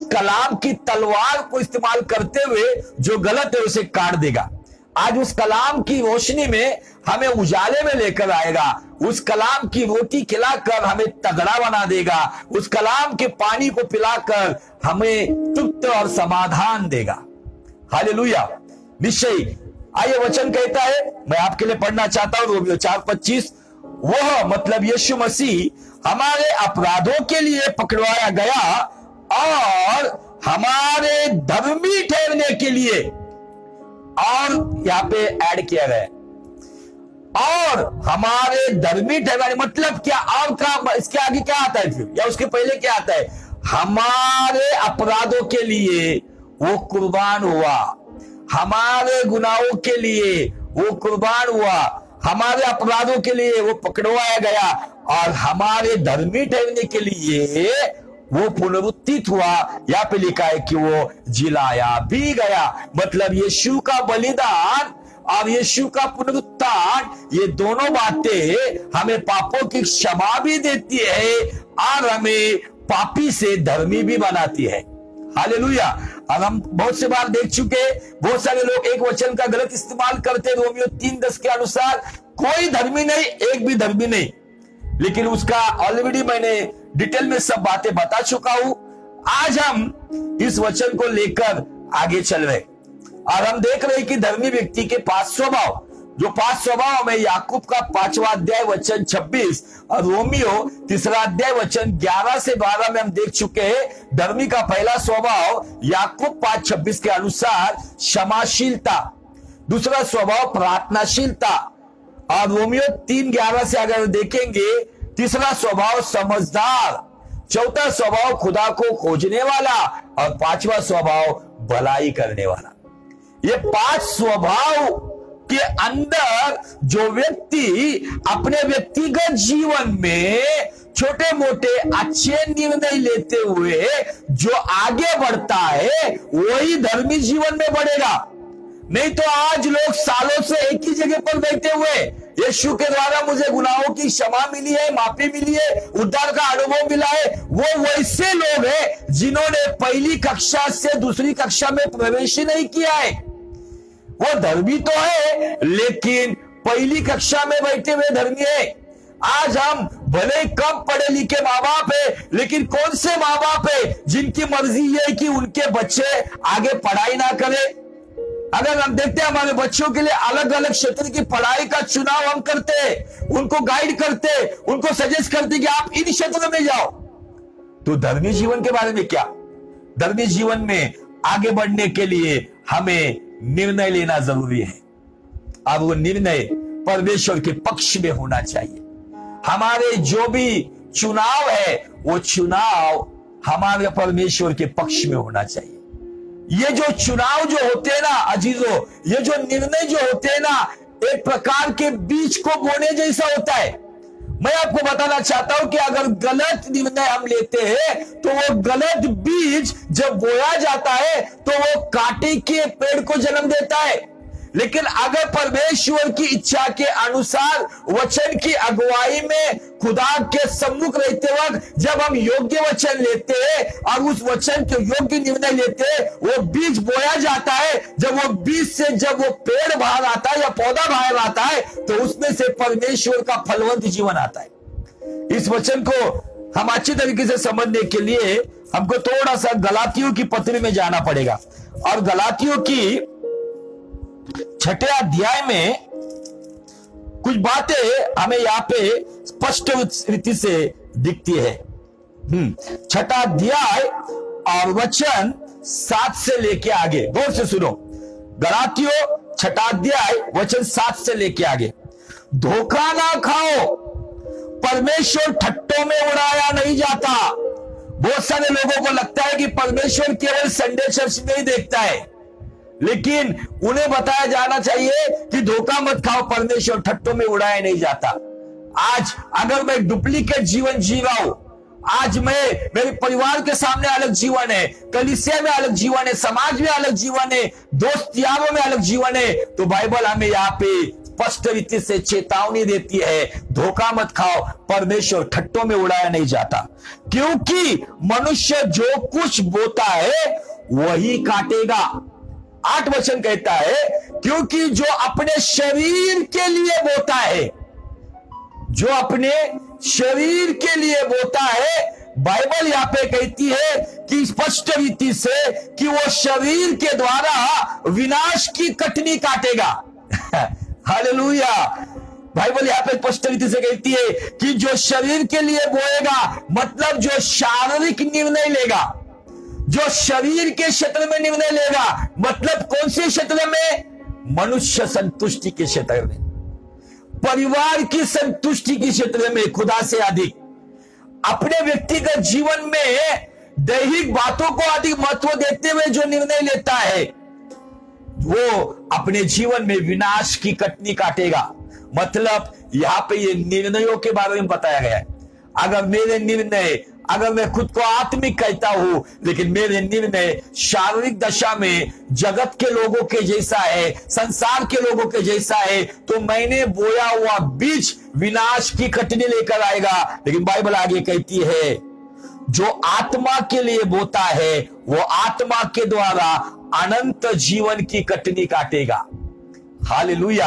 कलाम की तलवार को इस्तेमाल करते हुए जो गलत है उसे काट देगा। आज उस कलाम की रोशनी में हमें उजाले में लेकर आएगा। उस कलाम की रोटी खिलाकर हमें तगड़ा बना देगा। उस कलाम के पानी को पिलाकर हमें तृप्त और समाधान देगा। हालेलुया। निश्चय आइए वचन कहता है, मैं आपके लिए पढ़ना चाहता हूं रोमियो 4:25। वह मतलब यीशु मसीह हमारे अपराधों के लिए पकड़वाया गया और हमारे धर्मी ठहरने के लिए, और यहां पे ऐड किया गया और हमारे धर्मी ठहराने मतलब क्या, और का इसके आगे क्या आता है फिर, या उसके पहले क्या आता है? हमारे अपराधों के लिए वो कुर्बान हुआ, हमारे गुनाहों के लिए वो कुर्बान हुआ, हमारे अपराधों के लिए वो पकड़वाया गया और हमारे धर्मी ठहरने के लिए वो पुनरुत्थित हुआ। यहां पे लिखा है कि वो जिलाया भी गया। मतलब यीशु का बलिदान और यीशु का पुनरुत्थान, ये दोनों बातें हमें पापों की क्षमा भी देती है और हमें पापी से धर्मी भी बनाती है। हालेलुया। अब हम बहुत से बार देख चुके, बहुत सारे लोग एक वचन का गलत इस्तेमाल करते। रोमियो 3:10 के अनुसार कोई धर्मी नहीं, एक भी धर्मी नहीं। लेकिन उसका ऑलरेडी मैंने डिटेल में सब बातें बता चुका हूं। आज हम इस वचन को लेकर आगे चल रहे और हम देख रहे हैं कि धर्मी व्यक्ति के 5 स्वभाव, जो 5 स्वभाव में याकूब का 5वां अध्याय वचन 26 और रोमियो 3रा अध्याय वचन 11 से 12 में हम देख चुके हैं। धर्मी का पहला स्वभाव याकूब 5:26 के अनुसार क्षमाशीलता, दूसरा स्वभाव प्रार्थनाशीलता, और रोमियो 3:11 से अगर देखेंगे तीसरा स्वभाव समझदार, चौथा स्वभाव खुदा को खोजने वाला और 5वां स्वभाव भलाई करने वाला। ये 5 स्वभाव के अंदर जो व्यक्ति अपने व्यक्तिगत जीवन में छोटे मोटे अच्छे निर्णय लेते हुए जो आगे बढ़ता है वही धर्मी जीवन में बढ़ेगा। नहीं तो आज लोग सालों से एक ही जगह पर बैठे हुए, यीशु के द्वारा मुझे गुनाहों की क्षमा मिली है, माफी मिली है, उद्धार का अनुभव मिला है, वो वैसे लोग हैं जिन्होंने पहली कक्षा से दूसरी कक्षा में प्रवेश ही नहीं किया है। वो धर्मी तो है लेकिन पहली कक्षा में बैठे हुए धर्मी है। आज हम भले कम पढ़े लिखे माँ बाप है, लेकिन कौन से माँ बाप है जिनकी मर्जी है कि उनके बच्चे आगे पढ़ाई ना करें? अगर हम देखते हैं हमारे बच्चों के लिए अलग अलग क्षेत्र की पढ़ाई का चुनाव हम करते हैं, उनको गाइड करते हैं, उनको सजेस्ट करते हैं कि आप इन क्षेत्रों में जाओ। तो धर्मी जीवन के बारे में क्या? धर्मी जीवन में आगे बढ़ने के लिए हमें निर्णय लेना जरूरी है। अब वो निर्णय परमेश्वर के पक्ष में होना चाहिए। हमारे जो भी चुनाव है वो चुनाव हमारे परमेश्वर के पक्ष में होना चाहिए। ये जो चुनाव जो होते हैं ना अजीजों, ये जो निर्णय जो होते हैं ना, एक प्रकार के बीज को बोने जैसा होता है। मैं आपको बताना चाहता हूं कि अगर गलत निर्णय हम लेते हैं तो वो गलत बीज जब बोया जाता है तो वो कांटे के पेड़ को जन्म देता है। लेकिन अगर परमेश्वर की इच्छा के अनुसार वचन की अगुवाई में खुदा के सम्मुख रहते वक्त जब हम योग्य वचन लेते हैं और उस वचन के योग्य निर्णय लेते हैं, वो बीज बोया जाता है। जब वो बीज से जब वो पेड़ बाहर आता है या पौधा बाहर आता है तो उसमें से परमेश्वर का फलवंत जीवन आता है। इस वचन को हम अच्छी तरीके से समझने के लिए हमको थोड़ा सा गलातियों की पत्री में जाना पड़ेगा। और गलातियों की 6ठे अध्याय में कुछ बातें हमें यहां पे स्पष्ट रीति से दिखती है। 6ठा अध्याय और वचन 7 से लेके आगे गौर से सुनो। गलातियों 6ठा अध्याय वचन 7 से लेके आगे। धोखा ना खाओ, परमेश्वर ठट्टों में उड़ाया नहीं जाता। बहुत सारे लोगों को लगता है कि परमेश्वर केवल संडे चर्च में ही देखता है, लेकिन उन्हें बताया जाना चाहिए कि धोखा मत खाओ, परमेश्वर ठट्टों में उड़ाया नहीं जाता। आज अगर मैं डुप्लीकेट जीवन जी रहा हूं, आज मैं मेरे परिवार के सामने अलग जीवन है, कलीसिया में अलग जीवन है, समाज में अलग जीवन है, दोस्त यारों में अलग जीवन है, तो बाइबल हमें यहाँ पे स्पष्ट रीति से चेतावनी देती है, धोखा मत खाओ, परमेश्वर ठट्टों में उड़ाया नहीं जाता, क्योंकि मनुष्य जो कुछ बोता है वही काटेगा। 8 वचन कहता है, क्योंकि जो अपने शरीर के लिए बोता है, जो अपने शरीर के लिए बोता है, बाइबल यहां पे कहती है कि स्पष्ट रीति से कि वो शरीर के द्वारा विनाश की कटनी काटेगा। हालेलुया। बाइबल यहां पे स्पष्ट रीति से कहती है कि जो शरीर के लिए बोएगा, मतलब जो शारीरिक निर्णय लेगा, जो शरीर के क्षेत्र में निर्णय लेगा, मतलब कौन से क्षेत्र में? मनुष्य संतुष्टि के क्षेत्र में, परिवार की संतुष्टि के क्षेत्र में, खुदा से अधिक अपने व्यक्तिगत जीवन में दैहिक बातों को अधिक महत्व देते हुए जो निर्णय लेता है, वो अपने जीवन में विनाश की कटनी काटेगा। मतलब यहां पे ये निर्णयों के बारे में बताया गया है। अगर मेरे निर्णय, अगर मैं खुद को आत्मिक कहता हूं, लेकिन मेरे निर्णय शारीरिक दशा में जगत के लोगों के जैसा है, संसार के लोगों के जैसा है, तो मैंने बोया हुआ बीज विनाश की कटनी लेकर आएगा। लेकिन बाइबल आगे कहती है, जो आत्मा के लिए बोता है वो आत्मा के द्वारा अनंत जीवन की कटनी काटेगा। हालेलुया।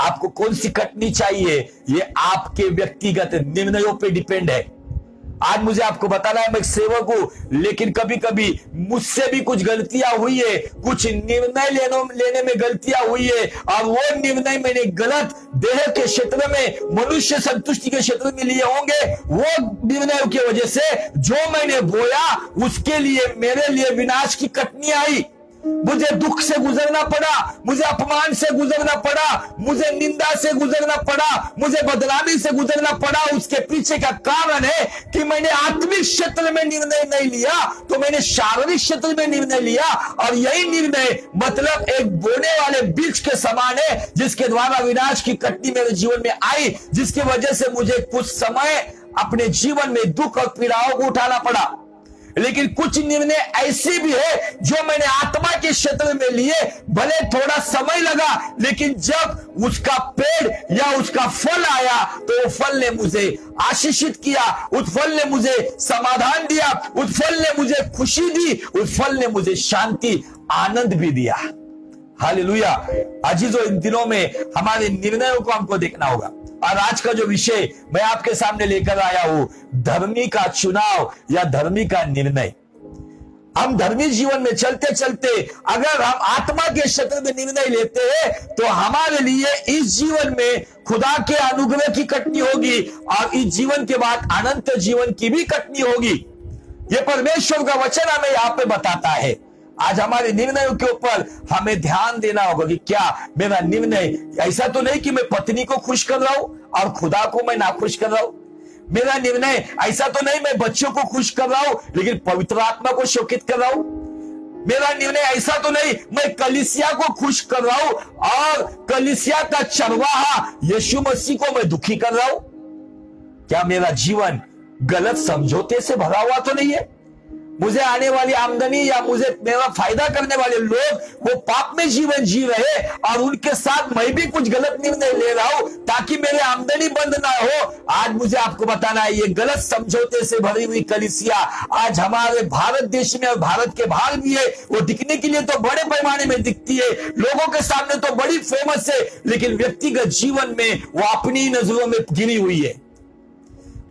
आपको कौन सी कटनी चाहिए, ये आपके व्यक्तिगत निर्णयों पे डिपेंड है। आज मुझे आपको बताना है, मैं एक सेवक हूं, लेकिन कभी कभी मुझसे भी कुछ गलतियां हुई है, कुछ निर्णय लेने में गलतियां हुई है, और वो निर्णय मैंने गलत देह के क्षेत्र में, मनुष्य संतुष्टि के क्षेत्र में लिए होंगे। वो निर्णयों की वजह से जो मैंने बोया उसके लिए, मेरे लिए विनाश की कटनी आई। मुझे दुख से गुजरना पड़ा, मुझे अपमान से गुजरना पड़ा, मुझे निंदा से गुजरना पड़ा, मुझे बदनामी से गुजरना पड़ा। उसके पीछे का कारण है कि मैंने आत्मिक क्षेत्र में निर्णय नहीं लिया, तो मैंने शारीरिक क्षेत्र में निर्णय लिया। और यही निर्णय मतलब एक बोने वाले बीज के समान है, जिसके द्वारा विनाश की कटनी मेरे जीवन में आई, जिसकी वजह से मुझे कुछ समय अपने जीवन में दुख और पीड़ाओं को उठाना पड़ा। लेकिन कुछ निर्णय ऐसे भी है जो मैंने आत्मा के क्षेत्र में लिए, भले थोड़ा समय लगा, लेकिन जब उसका पेड़ या उसका फल आया तो उस फल ने मुझे आशीषित किया, उस फल ने मुझे समाधान दिया, उस फल ने मुझे खुशी दी, उस फल ने मुझे शांति, आनंद भी दिया। हालेलुया। अजीजों, इन दिनों में हमारे निर्णयों को हमको देखना होगा। और आज का जो विषय मैं आपके सामने लेकर आया हूं, धर्मी का चुनाव या धर्मी का निर्णय। हम धर्मी जीवन में चलते चलते अगर हम आत्मा के क्षेत्र में निर्णय लेते हैं, तो हमारे लिए इस जीवन में खुदा के अनुग्रह की कटनी होगी, और इस जीवन के बाद अनंत जीवन की भी कटनी होगी। यह परमेश्वर का वचन हमें यहां पे बताता है। आज हमारे निर्णयों के ऊपर हमें ध्यान देना होगा कि क्या मेरा निर्णय, ऐसा तो नहीं कि मैं पत्नी को खुश कर रहा हूं और खुदा को मैं नाखुश कर रहा हूं। मेरा निर्णय ऐसा तो नहीं मैं बच्चों को खुश कर रहा हूं लेकिन पवित्र आत्मा को शोकित कर रहा हूं। मेरा निर्णय ऐसा तो नहीं मैं कलीसिया को खुश कर रहा हूं और कलीसिया का चरवाहा यीशु मसीह को मैं दुखी कर रहा हूं। क्या मेरा जीवन गलत समझौते से भरा हुआ तो नहीं है? मुझे आने वाली आमदनी या मुझे मेरा फायदा करने वाले लोग वो पाप में जीवन जी रहे और उनके साथ मैं भी कुछ गलत निर्णय ले रहा हूं ताकि मेरे आमदनी बंद ना हो। आज मुझे आपको बताना है, ये गलत समझौते से भरी हुई कलीसिया आज हमारे भारत देश में और भारत के बाहर भी है। वो दिखने के लिए तो बड़े पैमाने में दिखती है, लोगों के सामने तो बड़ी फेमस है, लेकिन व्यक्तिगत जीवन में वो अपनी नजरों में गिरी हुई है।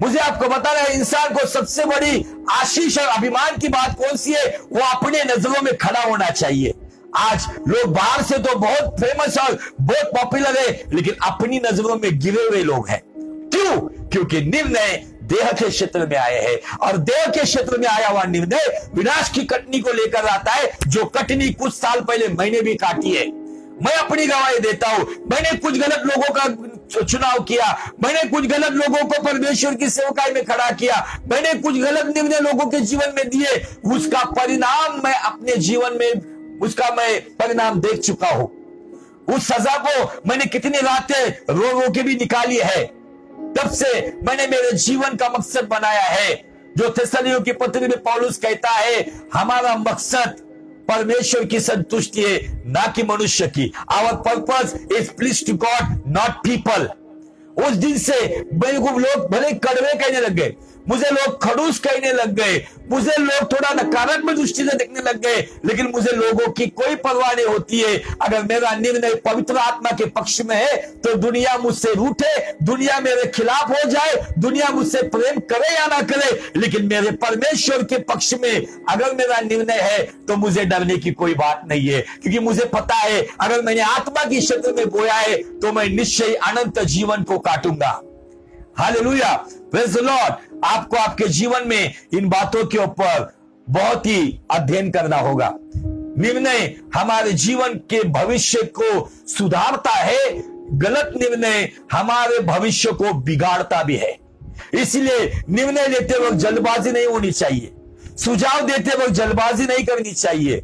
मुझे आपको बताना है, इंसान को सबसे बड़ी आशीष और अभिमान की बात कौन सी है? वो अपने नजरों में खड़ा होना चाहिए। आज लोग बाहर से तो बहुत फेमस और बहुत पॉपुलर है, लेकिन अपनी नजरों में गिरे हुए लोग हैं। क्यों? क्योंकि निर्णय देह के क्षेत्र में आए हैं और देह के क्षेत्र में आया हुआ निर्णय विनाश की कटनी को लेकर आता है, जो कटनी कुछ साल पहले मैंने भी काटी है। मैं अपनी गवाही देता हूं, मैंने कुछ गलत लोगों का चुनाव किया, मैंने कुछ गलत लोगों को परमेश्वर की सेवकाई में खड़ा किया, मैंने कुछ गलत निर्णय लोगों के जीवन में दिए। उसका परिणाम मैं अपने जीवन में उसका मैं परिणाम देख चुका हूं। उस सजा को मैंने कितनी रातें रो रो के भी निकाली है। तब से मैंने मेरे जीवन का मकसद बनाया है, जो थिस्सलुनीकियों की पत्री में पौलुस कहता है, हमारा मकसद परमेश्वर की संतुष्टि है, ना कि मनुष्य की। Our purpose is please to God, not people. उस दिन से मेरे को लोग भले कड़वे कहने लग गए, मुझे लोग खड़ूस कहने लग गए, मुझे लोग थोड़ा नकारात्मक दृष्टि से देखने लग गए, लेकिन मुझे लोगों की कोई परवाह नहीं होती है। अगर मेरा निर्णय पवित्र आत्मा के पक्ष में है तो दुनिया मुझसे रूठे, दुनिया मेरे खिलाफ हो जाए, दुनिया मुझसे प्रेम करे या ना करे, लेकिन मेरे परमेश्वर के पक्ष में अगर मेरा निर्णय है तो मुझे डरने की कोई बात नहीं है, क्योंकि मुझे पता है अगर मैंने आत्मा की क्षेत्र में बोया है तो मैं निश्चय अनंत जीवन को काटूंगा। Hallelujah, praise the lord. आपको आपके जीवन में इन बातों के ऊपर बहुत ही अध्ययन करना होगा। निर्णय हमारे जीवन के भविष्य को सुधारता है, गलत निर्णय हमारे भविष्य को बिगाड़ता भी है। इसलिए निर्णय लेते वक्त जल्दबाजी नहीं होनी चाहिए, सुझाव देते वक्त जल्दबाजी नहीं करनी चाहिए,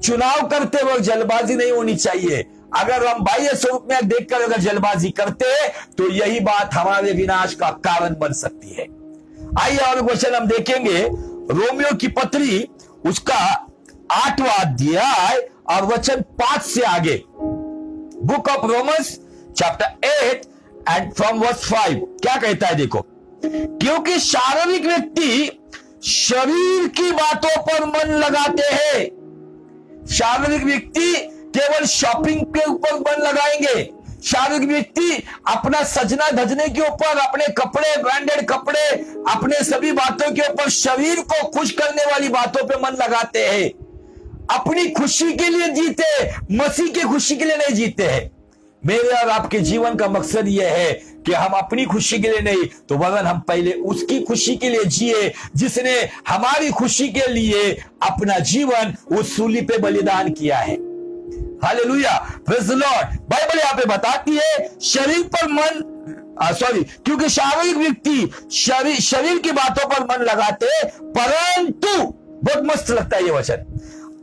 चुनाव करते वक्त जल्दबाजी नहीं होनी चाहिए। अगर हम बाह्य स्वरूप में देखकर अगर जल्दबाजी करते हैं तो यही बात हमारे विनाश का कारण बन सकती है। आइए और क्वेश्चन हम देखेंगे, रोमियो की पत्री उसका 8वां अध्याय और वचन 5 से आगे। Book of Romans chapter 8 and from verse 5 क्या कहता है देखो। क्योंकि शारीरिक व्यक्ति शरीर की बातों पर मन लगाते हैं। शारीरिक व्यक्ति केवल शॉपिंग के ऊपर मन लगाएंगे, शारीरिक व्यक्ति अपना सजना धजने के ऊपर, अपने कपड़े, ब्रांडेड कपड़े, अपने सभी बातों के ऊपर, शरीर को खुश करने वाली बातों पे मन लगाते हैं। अपनी खुशी के लिए जीते, मसीह की खुशी के लिए नहीं जीते हैं। मेरे और आपके जीवन का मकसद यह है कि हम अपनी खुशी के लिए नहीं तो वरन हम पहले उसकी खुशी के लिए जिए जिसने हमारी खुशी के लिए अपना जीवन उस सूली पे बलिदान किया है। Hallelujah, praise the Lord. Bible यहां पे बताती है शरीर पर मन क्योंकि शारीरिक व्यक्ति शरीर की बातों पर मन लगाते, परंतु बहुत मस्त लगता है ये वचन,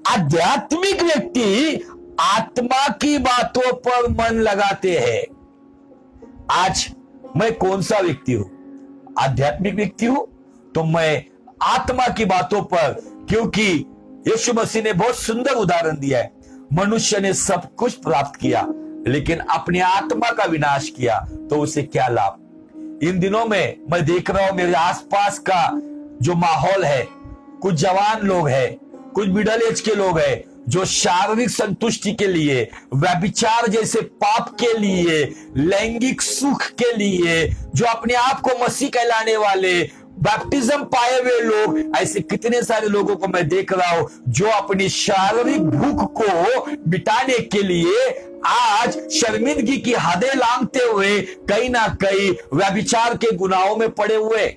आध्यात्मिक व्यक्ति आत्मा की बातों पर मन लगाते हैं। आज मैं कौन सा व्यक्ति हूं? आध्यात्मिक व्यक्ति हूं तो मैं आत्मा की बातों पर, क्योंकि यीशु मसीह ने बहुत सुंदर उदाहरण दिया है, मनुष्य ने सब कुछ प्राप्त किया लेकिन अपनी आत्मा का विनाश किया तो उसे क्या लाभ। इन दिनों में मैं देख रहा हूं मेरे आसपास का जो माहौल है, कुछ जवान लोग हैं, कुछ मिडिल एज के लोग हैं जो शारीरिक संतुष्टि के लिए, व्यभिचार जैसे पाप के लिए, लैंगिक सुख के लिए, जो अपने आप को मसीह कहलाने वाले, बैप्टिज्म पाए हुए लोग, ऐसे कितने सारे लोगों को मैं देख रहा हूं जो अपनी शारीरिक भूख को मिटाने के लिए आज शर्मिंदगी की हदें लांघते हुए कहीं ना कहीं व्यभिचार के गुनाहों में पड़े हुए।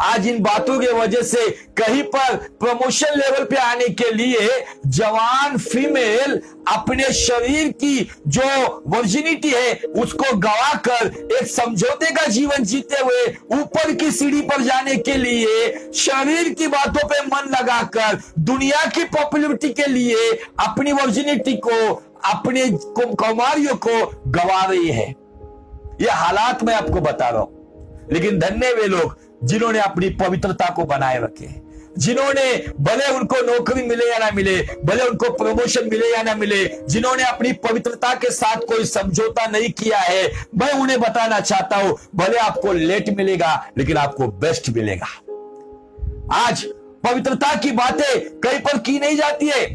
आज इन बातों की वजह से कहीं पर प्रमोशन लेवल पे आने के लिए जवान फीमेल अपने शरीर की जो वर्जिनिटी है उसको गवाकर एक समझौते का जीवन जीते हुए ऊपर की सीढ़ी पर जाने के लिए शरीर की बातों पे मन लगाकर दुनिया की पॉपुलैरिटी के लिए अपनी वर्जिनिटी को, अपने कुमारियों को गवा रही है। यह हालात मैं आपको बता रहा हूं। लेकिन धन्य वे लोग जिन्होंने अपनी पवित्रता को बनाए रखे, जिन्होंने भले उनको नौकरी मिले या ना मिले, भले उनको प्रमोशन मिले या ना मिले, जिन्होंने अपनी पवित्रता के साथ कोई समझौता नहीं किया है, मैं उन्हें बताना चाहता हूं भले आपको लेट मिलेगा लेकिन आपको बेस्ट मिलेगा। आज पवित्रता की बातें कहीं पर की नहीं जाती है।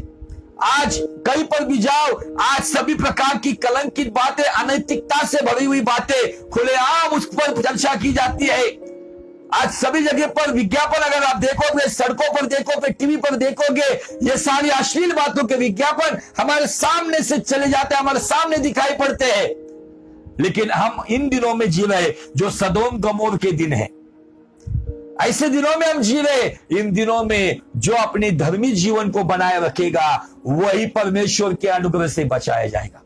आज कहीं पर भी जाओ, आज सभी प्रकार की कलंकित बातें, अनैतिकता से भरी हुई बातें खुलेआम उस पर चर्चा की जाती है। आज सभी जगह पर विज्ञापन अगर आप देखोगे, सड़कों पर देखोगे, टीवी पर देखोगे, ये सारी अश्लील बातों के विज्ञापन हमारे सामने से चले जाते हैं, हमारे सामने दिखाई पड़ते हैं। लेकिन हम इन दिनों में जी रहे जो सदोम गमोर के दिन है, ऐसे दिनों में हम जी रहे। इन दिनों में जो अपने धर्मी जीवन को बनाए रखेगा वही परमेश्वर के अनुग्रह से बचाया जाएगा।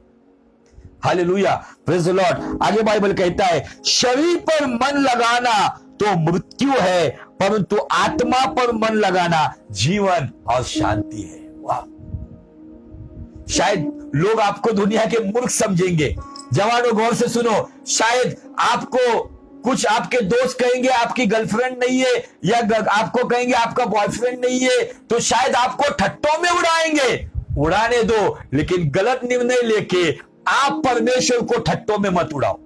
Hallelujah, praise the Lord. आगे बाइबल कहता है शरीर पर मन लगाना तो मृत्यु है, परंतु आत्मा पर मन लगाना जीवन और शांति है। वाह! शायद लोग आपको दुनिया के मूर्ख समझेंगे। जवानों गौर से सुनो, शायद आपको कुछ आपके दोस्त कहेंगे आपकी गर्लफ्रेंड नहीं है, या आपको कहेंगे आपका बॉयफ्रेंड नहीं है, तो शायद आपको ठट्टों में उड़ाएंगे, उड़ाने दो, लेकिन गलत निर्णय लेके आप परमेश्वर को ठट्टों में मत उड़ाओ।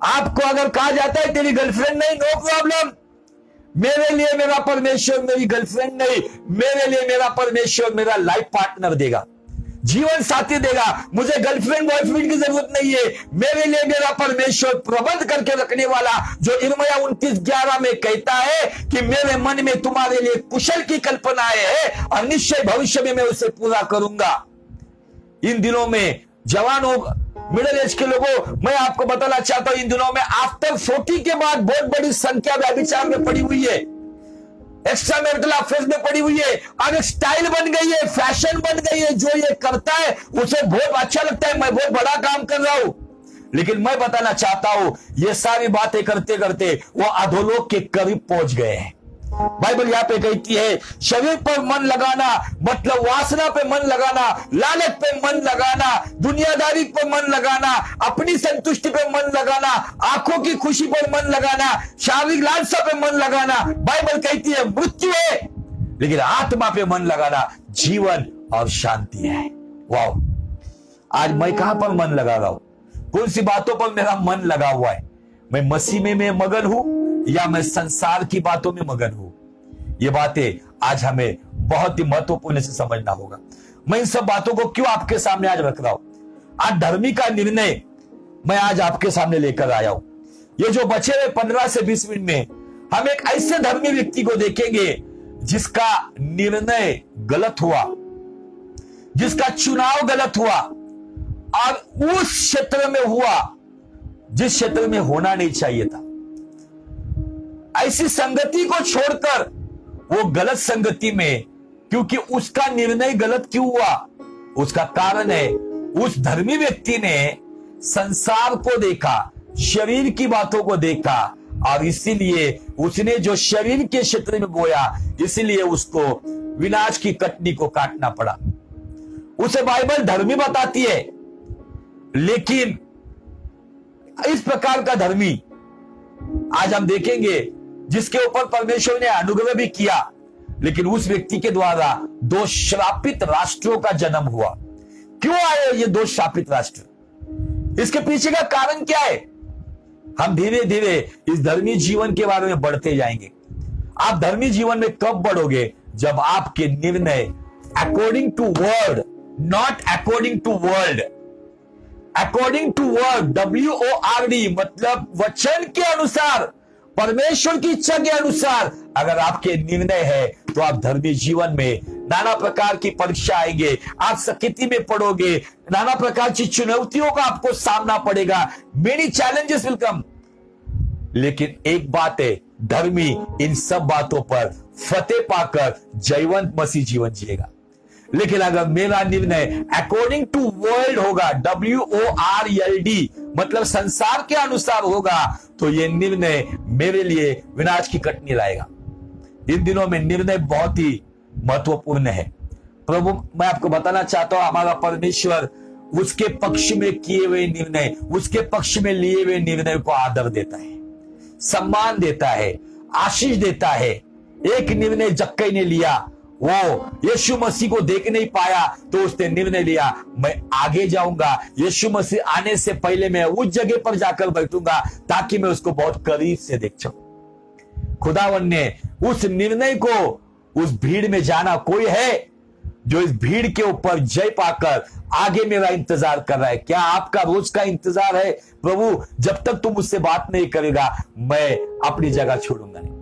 आपको अगर कहा जाता है तेरी गर्लफ्रेंड नहीं, नो प्रॉब्लम, मेरे लिए मेरा परमेश्वर मेरी गर्लफ्रेंड नहीं, मेरे लिए मेरा परमेश्वर मेरा लाइफ पार्टनर देगा, जीवन साथी देगा, मुझे गर्लफ्रेंड बॉयफ्रेंड की जरूरत नहीं है, मेरे लिए मेरा परमेश्वर प्रबंध करके रखने वाला, जो यिर्मयाह 29:11 में कहता है कि मेरे मन में तुम्हारे लिए कुशल की कल्पनाएं है और निश्चय भविष्य में मैं उसे पूरा करूंगा। इन दिनों में जवानों, मिडिल एज के लोगों, मैं आपको बताना चाहता हूं, इन दिनों में आफ्टर 40 के बाद बहुत बड़ी संख्या व्यभिचार में पड़ी हुई है, एक्स्ट्रा मैरिटल अफेयर्स में पड़ी हुई है। अब एक स्टाइल बन गई है, फैशन बन गई है, जो ये करता है उसे बहुत अच्छा लगता है, मैं बहुत बड़ा काम कर रहा हूं। लेकिन मैं बताना चाहता हूं, ये सारी बातें करते करते वो अधोलोक के करीब पहुंच गए हैं। बाइबल यहां पे कहती है शरीर पर मन लगाना मतलब वासना पे मन लगाना, लालच पे मन लगाना, दुनियादारी पे मन लगाना, अपनी संतुष्टि पे मन लगाना, आंखों की खुशी पर मन लगाना, शारीरिक लालसा पे मन लगाना। बाइबल कहती है मृत्यु है, लेकिन आत्मा पे मन लगाना जीवन और शांति है। वाह, आज मैं कहां पर मन लगा रहा हूं, कौन सी बातों पर मेरा मन लगा हुआ है? मैं मसीह में मैं मगन हूं या मैं संसार की बातों में मगन हूं? ये बातें आज हमें बहुत ही महत्वपूर्ण से समझना होगा। मैं इन सब बातों को क्यों आपके सामने आज रख रहा हूं? आज धर्मी का निर्णय मैं आज आपके सामने लेकर आया हूं। ये जो बचे हुए 15 से 20 मिनट में हम एक ऐसे धर्मी व्यक्ति को देखेंगे जिसका निर्णय गलत हुआ, जिसका चुनाव गलत हुआ और उस क्षेत्र में हुआ जिस क्षेत्र में होना नहीं चाहिए था। ऐसी संगति को छोड़कर वो गलत संगति में, क्योंकि उसका निर्णय गलत क्यों हुआ, उसका कारण है उस धर्मी व्यक्ति ने संसार को देखा, शरीर की बातों को देखा और इसीलिए उसने जो शरीर के क्षेत्र में बोया, इसीलिए उसको विनाश की कटनी को काटना पड़ा। उसे बाइबल धर्मी बताती है, लेकिन इस प्रकार का धर्मी आज हम देखेंगे जिसके ऊपर परमेश्वर ने अनुग्रह भी किया, लेकिन उस व्यक्ति के द्वारा 2 श्रापित राष्ट्रों का जन्म हुआ। क्यों आए ये 2 श्रापित राष्ट्र? इसके पीछे का कारण क्या है? हम धीरे धीरे इस धर्मी जीवन के बारे में बढ़ते जाएंगे। आप धर्मी जीवन में कब बढ़ोगे? जब आपके निर्णय according to word, not according to world, according to word, WORD मतलब वचन के अनुसार, परमेश्वर की इच्छा के अनुसार अगर आपके निर्णय है तो आप धर्मी जीवन में नाना प्रकार की परीक्षा आएंगे, आप स्थिति में पड़ोगे, नाना प्रकार की चुनौतियों का आपको सामना पड़ेगा, मेनी चैलेंजेस विल कम। लेकिन एक बात है, धर्मी इन सब बातों पर फतेह पाकर जयवंत मसीह जीवन जिएगा। लेकिन अगर मेरा निर्णय अकॉर्डिंग टू वर्ल्ड होगा, WORLD मतलब संसार के अनुसार होगा, तो यह निर्णय मेरे लिए विनाश की कटनी लाएगा। इन दिनों में निर्णय बहुत ही महत्वपूर्ण है। प्रभु, मैं आपको बताना चाहता हूं, हमारा परमेश्वर उसके पक्ष में किए हुए निर्णय, उसके पक्ष में लिए हुए निर्णय को आदर देता है, सम्मान देता है, आशीष देता है। एक निर्णय जक्कई ने लिया, वो यीशु मसीह को देख नहीं पाया तो उसने निर्णय लिया, मैं आगे जाऊंगा, यीशु मसीह आने से पहले मैं उस जगह पर जाकर बैठूंगा ताकि मैं उसको बहुत करीब से देख सकूं। खुदावन ने उस निर्णय को, उस भीड़ में जाना, कोई है जो इस भीड़ के ऊपर जय पाकर आगे मेरा इंतजार कर रहा है? क्या आपका रोज का इंतजार है? प्रभु, जब तक तुम मुझसे बात नहीं करेगा मैं अपनी जगह छोड़ूंगा नहीं।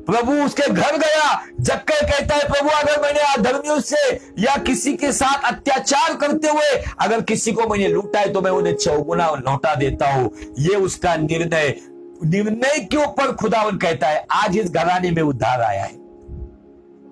प्रभु उसके घर गया, जक्कई कहता है, प्रभु अगर मैंने अधर्मियों से या किसी के साथ अत्याचार करते हुए अगर किसी को मैंने लूटा है तो मैं उन्हें चौगुना लौटा देता हूं। ये उसका निर्णय के ऊपर खुदावन कहता है आज इस घराने में उद्धार आया है।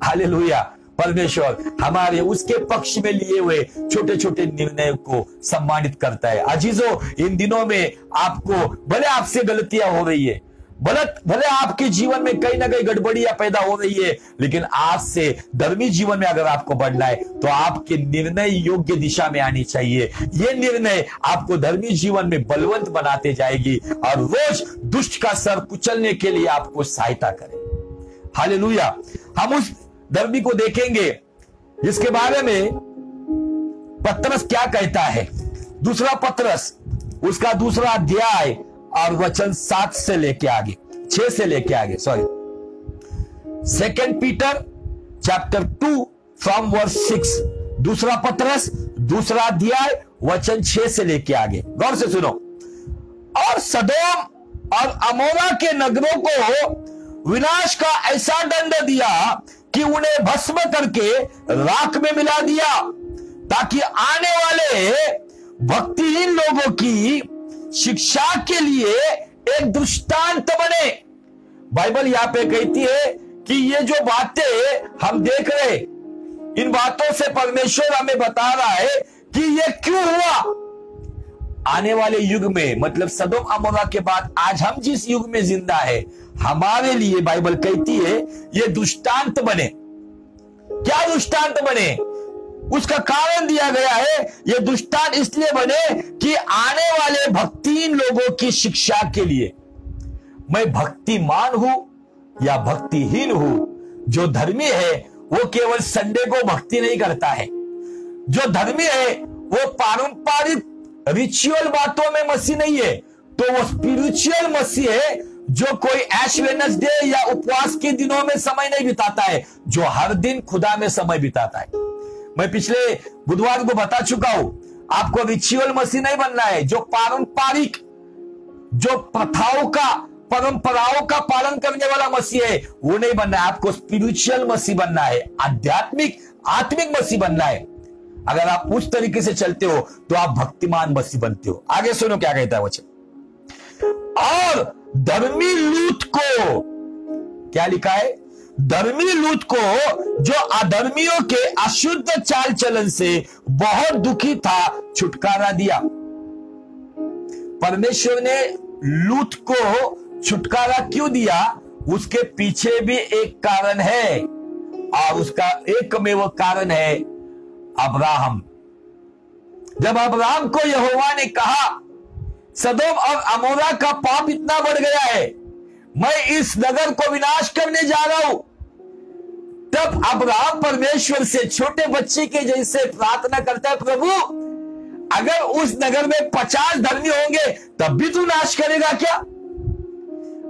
हालेलुया। परमेश्वर हमारे उसके पक्ष में लिए हुए छोटे छोटे निर्णय को सम्मानित करता है। अजीजों, इन दिनों में आपको भले आपसे गलतियां हो रही है, भले आपके जीवन में कहीं ना कहीं गड़बड़ियां पैदा हो रही है, लेकिन आज से धर्मी जीवन में अगर आपको बढ़ना है तो आपके निर्णय योग्य दिशा में आनी चाहिए। ये निर्णय आपको धर्मी जीवन में बलवंत बनाते जाएगी और रोज दुष्ट का सर कुचलने के लिए आपको सहायता करे। हालेलुया। हम उस धर्मी को देखेंगे जिसके बारे में पतरस क्या कहता है। दूसरा पतरस उसका दूसरा अध्याय और वचन 7 से लेके आगे, 6 से लेके आगे, sorry, 2 Peter chapter 2 from verse 6। दूसरा पतरस दूसरा अध्याय वचन 6 से लेके आगे, गौर से सुनो। और सदोम और अमोरा के नगरों को विनाश का ऐसा दंड दिया कि उन्हें भस्म करके राख में मिला दिया, ताकि आने वाले भक्तिहीन लोगों की शिक्षा के लिए एक दृष्टांत बने। बाइबल यहां पे कहती है कि ये जो बातें हम देख रहे, इन बातों से परमेश्वर हमें बता रहा है कि ये क्यों हुआ। आने वाले युग में, मतलब सदोम अमोरा के बाद आज हम जिस युग में जिंदा है, हमारे लिए बाइबल कहती है ये दृष्टांत बने। क्या दृष्टांत बने? उसका कारण दिया गया है। यह दृष्टांत इसलिए बने कि आने वाले भक्तिहीन लोगों की शिक्षा के लिए। मैं भक्तिमान हूं या भक्तिहीन हूं, जो धर्मी है वो केवल संडे को भक्ति नहीं करता है। जो धर्मी है वो पारंपरिक रिचुअल बातों में मसीह नहीं है, तो वो स्पिरिचुअल मसीह है, जो कोई ऐश वेडनेसडे या उपवास के दिनों में समय नहीं बिताता है, जो हर दिन खुदा में समय बिताता है। मैं पिछले बुधवार को बता चुका हूं, आपको रिचुअल मसीह नहीं बनना है, जो पारंपरिक, जो प्रथाओं का, परंपराओं का पालन करने वाला मसीह है, वो नहीं बनना है। आपको स्पिरिचुअल मसीह बनना है, आध्यात्मिक, आत्मिक मसीह बनना है। अगर आप उस तरीके से चलते हो तो आप भक्तिमान मसीह बनते हो। आगे सुनो क्या कहता है वचन। और धर्मी लूत को, क्या लिखा है? धर्मी लूत को, जो अधर्मियों के अशुद्ध चाल चलन से बहुत दुखी था, छुटकारा दिया। परमेश्वर ने लूत को छुटकारा क्यों दिया? उसके पीछे भी एक कारण है, और उसका एकमेव कारण है अब्राहम। जब अब्राहम को यहोवा ने कहा, सदोम और अमोरा का पाप इतना बढ़ गया है, मैं इस नगर को विनाश करने जा रहा हूं, तब अब्राहम परमेश्वर से छोटे बच्चे के जैसे प्रार्थना करता है, प्रभु अगर उस नगर में 50 धर्मी होंगे तब भी तू नाश करेगा क्या?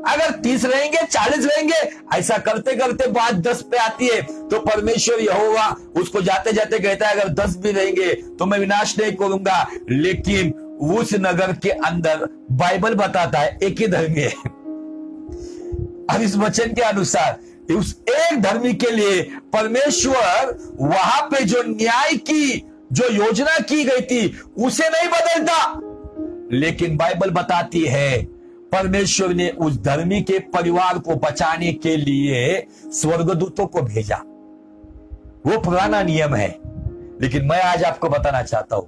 अगर 30 रहेंगे, 40 रहेंगे, ऐसा करते करते बात 10 पे आती है, तो परमेश्वर यहोवा उसको जाते जाते कहता है, अगर 10 भी रहेंगे तो मैं विनाश नहीं करूंगा। लेकिन उस नगर के अंदर बाइबल बताता है एक ही धर्मी है। अब इस वचन के अनुसार उस एक धर्मी के लिए परमेश्वर वहां पे जो न्याय की, जो योजना की गई थी, उसे नहीं बदलता। लेकिन बाइबल बताती है परमेश्वर ने उस धर्मी के परिवार को बचाने के लिए स्वर्गदूतों को भेजा। वो पुराना नियम है, लेकिन मैं आज आपको बताना चाहता हूं,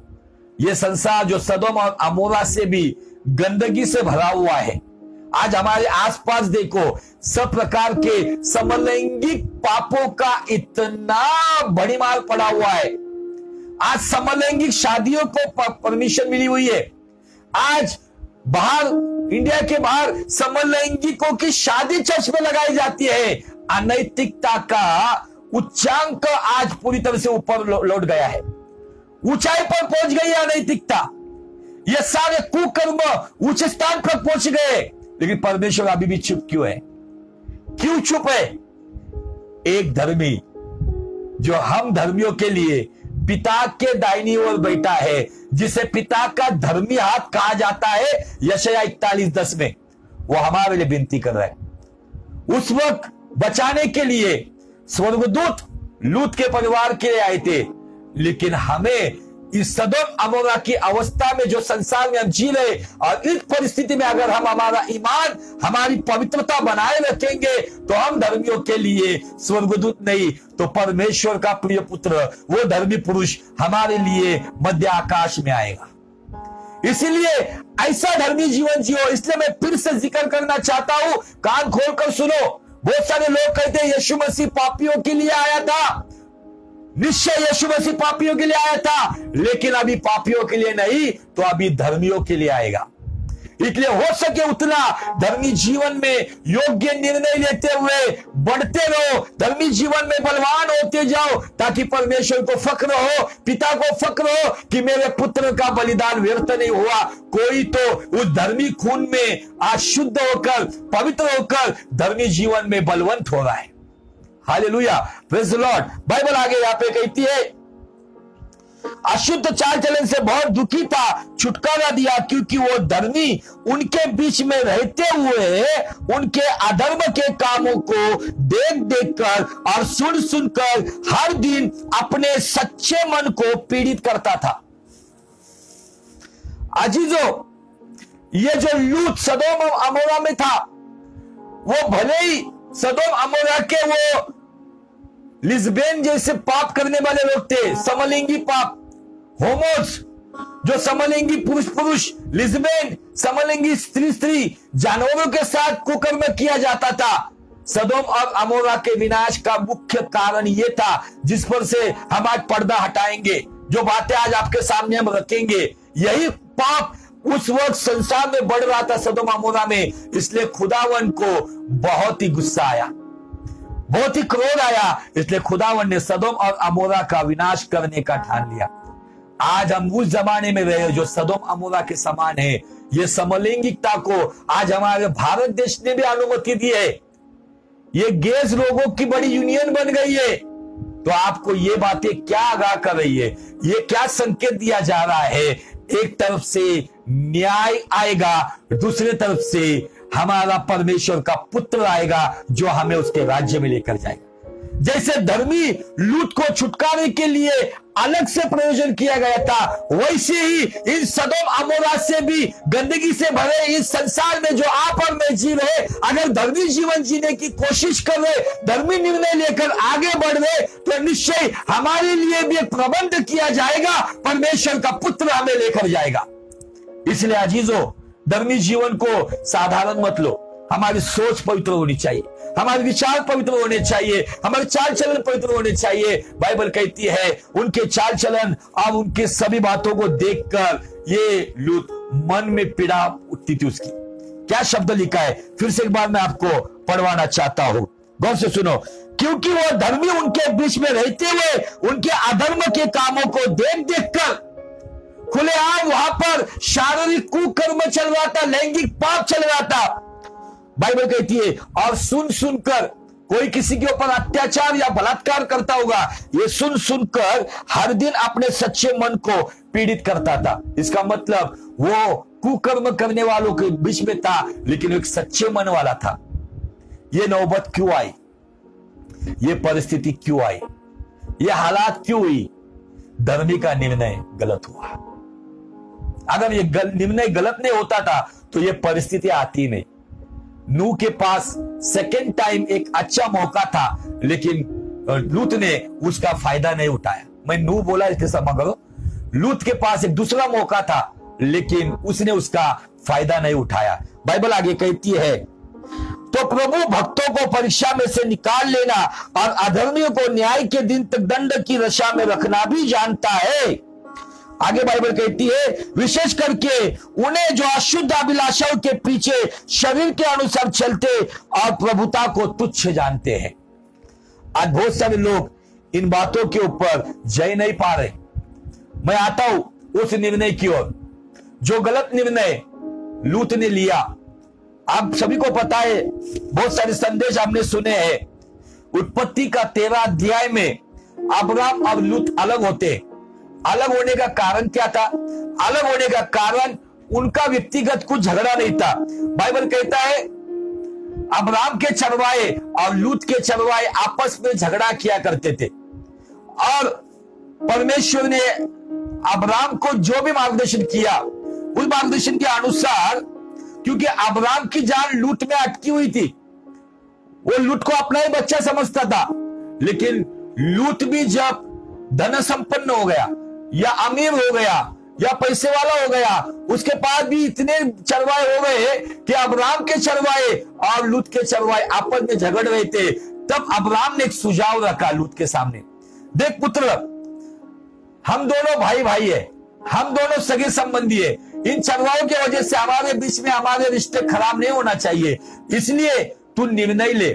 यह संसार जो सदोम और अमोरा से भी गंदगी से भरा हुआ है, आज हमारे आसपास देखो, सब प्रकार के समलैंगिक पापों का इतना भड़ीमार पड़ा हुआ है। आज समलैंगिक शादियों को परमिशन मिली हुई है। आज बाहर, इंडिया के बाहर समलैंगिकों की शादी चर्च में लगाई जाती है। अनैतिकता का उच्चांक आज पूरी तरह से ऊपर लौट गया है, ऊंचाई पर पहुंच गई है अनैतिकता। ये सारे कुकर्म ऊंचे स्थान पर पहुंच गए, लेकिन परमेश्वर अभी भी चुप क्यों है? क्यों चुप है? एक धर्मी जो हम धर्मियों के लिए पिता के दाहिनी ओर बैठा है, जिसे पिता का धर्मी हाथ कहा जाता है यशायाह 41:10 में, वो हमारे लिए विनती कर रहा है। उस वक्त बचाने के लिए स्वर्गदूत लूत के परिवार के लिए आए थे, लेकिन हमें इस सदोम अमोरा की अवस्था में जो संसार में हम जी रहे, और इस परिस्थिति में अगर हम हमारा ईमान, हमारी पवित्रता बनाए रखेंगे, तो हम धर्मियों के लिए स्वर्गदूत नहीं तो परमेश्वर का प्रिय पुत्र, वो धर्मी पुरुष हमारे लिए मध्य आकाश में आएगा। इसीलिए ऐसा धर्मी जीवन जियो। इसलिए मैं फिर से जिक्र करना चाहता हूं, कान खोलकर सुनो। बहुत सारे लोग कहते हैं यीशु मसीह पापियों के लिए आया था। निश्चय यीशु मसीह पापियों के लिए आया था, लेकिन अभी पापियों के लिए नहीं, तो अभी धर्मियों के लिए आएगा। इसलिए हो सके उतना धर्मी जीवन में योग्य निर्णय लेते हुए बढ़ते रहो, धर्मी जीवन में बलवान होते जाओ, ताकि परमेश्वर को फक्र हो, पिता को फक्र हो कि मेरे पुत्र का बलिदान व्यर्थ नहीं हुआ। कोई तो उस धर्मी खून में आज शुद्ध होकर, पवित्र होकर धर्मी जीवन में बलवंत हो रहा है। Hallelujah, praise the Lord. Bible आगे यहाँ पे कहती है, अशुद्ध चाल चलन से बहुत दुखी था, छुटकारा दिया, क्योंकि वो धर्मी उनके बीच में रहते हुए उनके अधर्म के कामों को देख देख कर और सुन सुनकर हर दिन अपने सच्चे मन को पीड़ित करता था। अजीजों, ये जो लूत सदोम और अमोरा में था, वो भले ही सदोम अमोरा के वो लिस्बेन जैसे पाप करने वाले लोग थे, समलिंगी पाप, होमोस, जो समलिंगी पुरुष पुरुष, लिस्बेन समलिंगी स्त्री स्त्री, जानवरों के साथ कुकर्म किया जाता था। सदोम और अमोरा के विनाश का मुख्य कारण यह था, जिस पर से हम आज पर्दा हटाएंगे, जो बातें आज आपके सामने हम रखेंगे। यही पाप उस वक्त संसार में बढ़ रहा था, सदोम अमोरा में। इसलिए खुदावन को बहुत ही गुस्सा आया, बहुत ही क्रोध आया। इसलिए खुदावन ने सदोम और अमोरा का विनाश करने का ठान लिया। आज हम उस जमाने में रहे जो सदोम अमोरा के समान है। ये समलैंगिकता को आज हमारे भारत देश ने भी अनुमति दी है। ये गेज लोगों की बड़ी यूनियन बन गई है। तो आपको ये बातें क्या आगाह कर रही है? ये क्या संकेत दिया जा रहा है? एक तरफ से न्याय आएगा, दूसरी तरफ से हमारा परमेश्वर का पुत्र आएगा जो हमें उसके राज्य में लेकर जाएगा। जैसे धर्मी लूत को छुटकारे के लिए अलग से प्रयोजन किया गया था, वैसे ही इन सदोम अमोरा से भी गंदगी से भरे इस संसार में जो आप और मैं जी रहे, अगर धर्मी जीवन जीने की कोशिश कर रहे, धर्मी निर्णय लेकर आगे बढ़ रहे, तो निश्चय हमारे लिए भी एक प्रबंध किया जाएगा। परमेश्वर का पुत्र हमें लेकर जाएगा। इसलिए अजीजों, धर्मी जीवन को साधारण मत लो। हमारी सोच पवित्र होनी चाहिए, हमारे विचार पवित्र होने चाहिए, हमारे चाल चलन पवित्र होने चाहिए। बाइबल कहती है उनके चाल चलन और उनके सभी बातों को देखकर ये लूत मन में पीड़ा उठती थी उसकी। क्या शब्द लिखा है, फिर से एक बार मैं आपको पढ़वाना चाहता हूं, गौर से सुनो। क्योंकि वो धर्मी उनके बीच में रहते हुए उनके अधर्म के कामों को देख देख कर, खुलेआम वहां पर शारीरिक कुकर्म चल रहा था, लैंगिक पाप चल रहा था। बाइबल कहती है और सुन सुनकर, कोई किसी के ऊपर अत्याचार या बलात्कार करता होगा, ये सुन सुनकर हर दिन अपने सच्चे मन को पीड़ित करता था। इसका मतलब वो कुकर्म करने वालों के बीच में था, लेकिन एक सच्चे मन वाला था। ये नौबत क्यों आई? ये परिस्थिति क्यों आई? ये हालात क्यों हुई? धर्मी का निर्णय गलत हुआ। अगर ये निर्णय गलत नहीं होता था तो ये परिस्थिति आती नहीं। नूह के पास सेकेंड टाइम एक अच्छा मौका था, लेकिन लूत ने उसका फायदा नहीं उठाया। मैं नूह बोला इसके समझ करो, लूत के पास एक दूसरा मौका था, लेकिन उसने उसका फायदा नहीं उठाया। बाइबल आगे कहती है, तो प्रभु भक्तों को परीक्षा में से निकाल लेना और अधर्मियों को न्याय के दिन तक दंड की दशा में रखना भी जानता है। आगे बाइबल कहती है, विशेष करके उन्हें जो अशुद्ध अभिलाषाओं के पीछे शरीर के अनुसार चलते और प्रभुता को तुच्छ जानते हैं। आज बहुत सारे लोग इन बातों के ऊपर जय नहीं पा रहे। मैं आता हूं उस निर्णय की ओर जो गलत निर्णय लूत ने लिया। आप सभी को पता है, बहुत सारे संदेश हमने सुने हैं। उत्पत्ति का 13 अध्याय में अब्राम और लूत अलग होते। अलग होने का कारण क्या था? अलग होने का कारण उनका व्यक्तिगत कुछ झगड़ा नहीं था। बाइबल कहता है अब्राम के चरवाहे और लूत के चरवाहे आपस में झगड़ा किया करते थे, और परमेश्वर ने अब्राम को जो भी मार्गदर्शन किया, उस मार्गदर्शन के अनुसार, क्योंकि अब्राम की जान लूत में अटकी हुई थी, वो लूत को अपना ही बच्चा समझता था। लेकिन लूत भी जब धन संपन्न हो गया या अमीर हो गया या पैसे वाला हो गया, उसके पास भी इतने चरवाए हो गए कि अब्राम के चरवाए और लूत के चरवाए आपस में झगड़ रहे थे। तब अब्राम ने एक सुझाव रखा लूत के सामने, देख पुत्र, हम दोनों भाई भाई है, हम दोनों सगे संबंधी है, इन चरवाओं की वजह से हमारे बीच में हमारे रिश्ते खराब नहीं होना चाहिए, इसलिए तू निर्णय ले,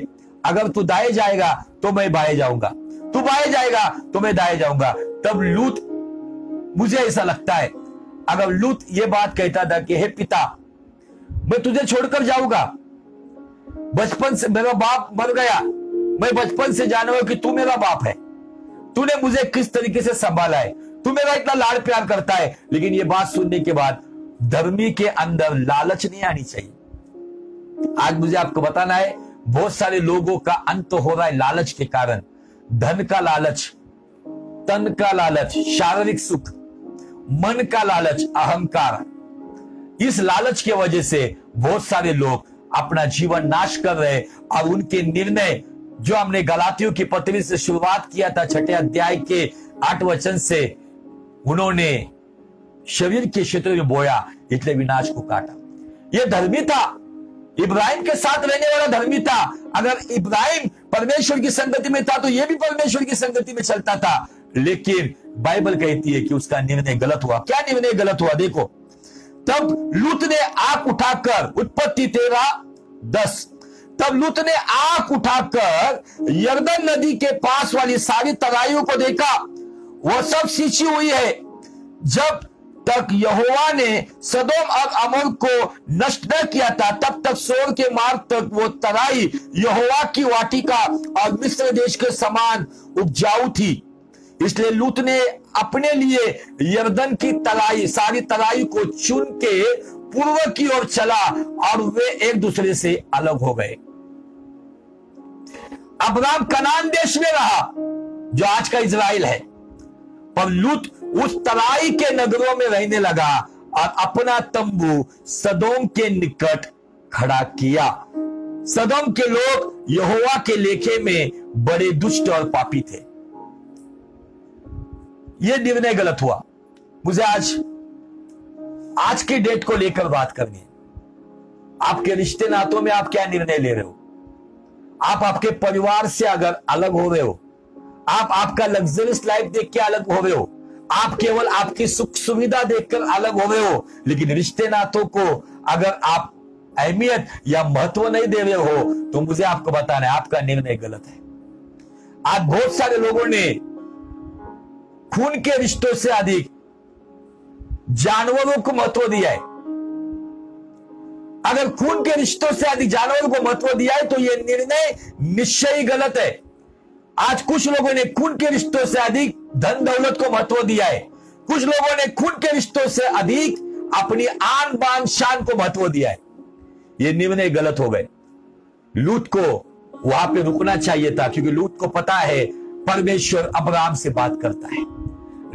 अगर तू दाएं जाएगा तो मैं बाएं जाऊंगा, तू बाएं जाएगा तो मैं दाएं जाऊंगा। तब लूत, मुझे ऐसा लगता है अगर लूत ये बात कहता था कि हे पिता, मैं तुझे छोड़कर जाऊंगा, बचपन से मेरा बाप मर गया, मैं बचपन से जाना हूं कि तू मेरा बाप है, तूने मुझे किस तरीके से संभाला है, तू मेरा इतना लाड प्यार करता है। लेकिन ये बात सुनने के बाद धर्मी के अंदर लालच नहीं आनी चाहिए। आज मुझे आपको बताना है, बहुत सारे लोगों का अंत हो रहा है लालच के कारण, धन का लालच, तन का लालच, शारीरिक सुख, मन का लालच, अहंकार। इस लालच की वजह से बहुत सारे लोग अपना जीवन नाश कर रहे हैं और उनके निर्णय, जो हमने गलातियों की पत्री से शुरुआत किया था 6 अध्याय के 8 वचन से, उन्होंने शरीर के क्षेत्र में बोया, इसलिए विनाश को काटा। यह धर्मी था, इब्राहिम के साथ रहने वाला धर्मी था। अगर इब्राहिम परमेश्वर की संगति में था तो यह भी परमेश्वर की संगति में चलता था। लेकिन बाइबल कहती है कि उसका निर्णय गलत हुआ। क्या निर्णय गलत हुआ? देखो, तब लूत ने आंख उठाकर, उत्पत्ति 13:10, तब लूत ने आंख उठाकर यरदन नदी के पास वाली सारी तराइयों को देखा, वह सब सींची हुई है। जब तक यहोवा ने सदोम और अमोर को नष्ट न किया था, तब तक सोर के मार्ग तक वो तराई यहोवा की वाटिका और मिस्र देश के समान उपजाऊ थी। इसलिए लूत ने अपने लिए यरदन की तराई, सारी तराई को चुन के पूर्व की ओर चला और वे एक दूसरे से अलग हो गए। अब्राम कनान देश में रहा, जो आज का इजराइल है, पर लूत उस तराई के नगरों में रहने लगा और अपना तंबू सदोम के निकट खड़ा किया। सदोम के लोग यहोवा के लेखे में बड़े दुष्ट और पापी थे। यह निर्णय गलत हुआ। मुझे आज की डेट को लेकर बात करनी है। आपके रिश्ते नातों में आप क्या निर्णय ले रहे हो? आप आपके परिवार से अगर अलग हो रहे हो, आप आपका लग्जरियस लाइफ देख के अलग हो रहे हो, आप केवल आपकी सुख सुविधा देखकर अलग हो रहे हो, लेकिन रिश्ते नातों को अगर आप अहमियत या महत्व नहीं दे रहे हो, तो मुझे आपको बताना है आपका निर्णय गलत है। आज बहुत सारे लोगों ने खून के रिश्तों से अधिक जानवरों को महत्व दिया है। अगर खून के रिश्तों से अधिक जानवरों को महत्व दिया है तो यह निर्णय निश्चय ही गलत है। आज कुछ लोगों ने खून के रिश्तों से अधिक धन दौलत को महत्व दिया है। कुछ लोगों ने खून के रिश्तों से अधिक अपनी आन बान शान को महत्व दिया है। यह निर्णय गलत हो गए। लूत को वहां पे रुकना चाहिए था, क्योंकि लूत को पता है परमेश्वर अब्राम से बात करता है,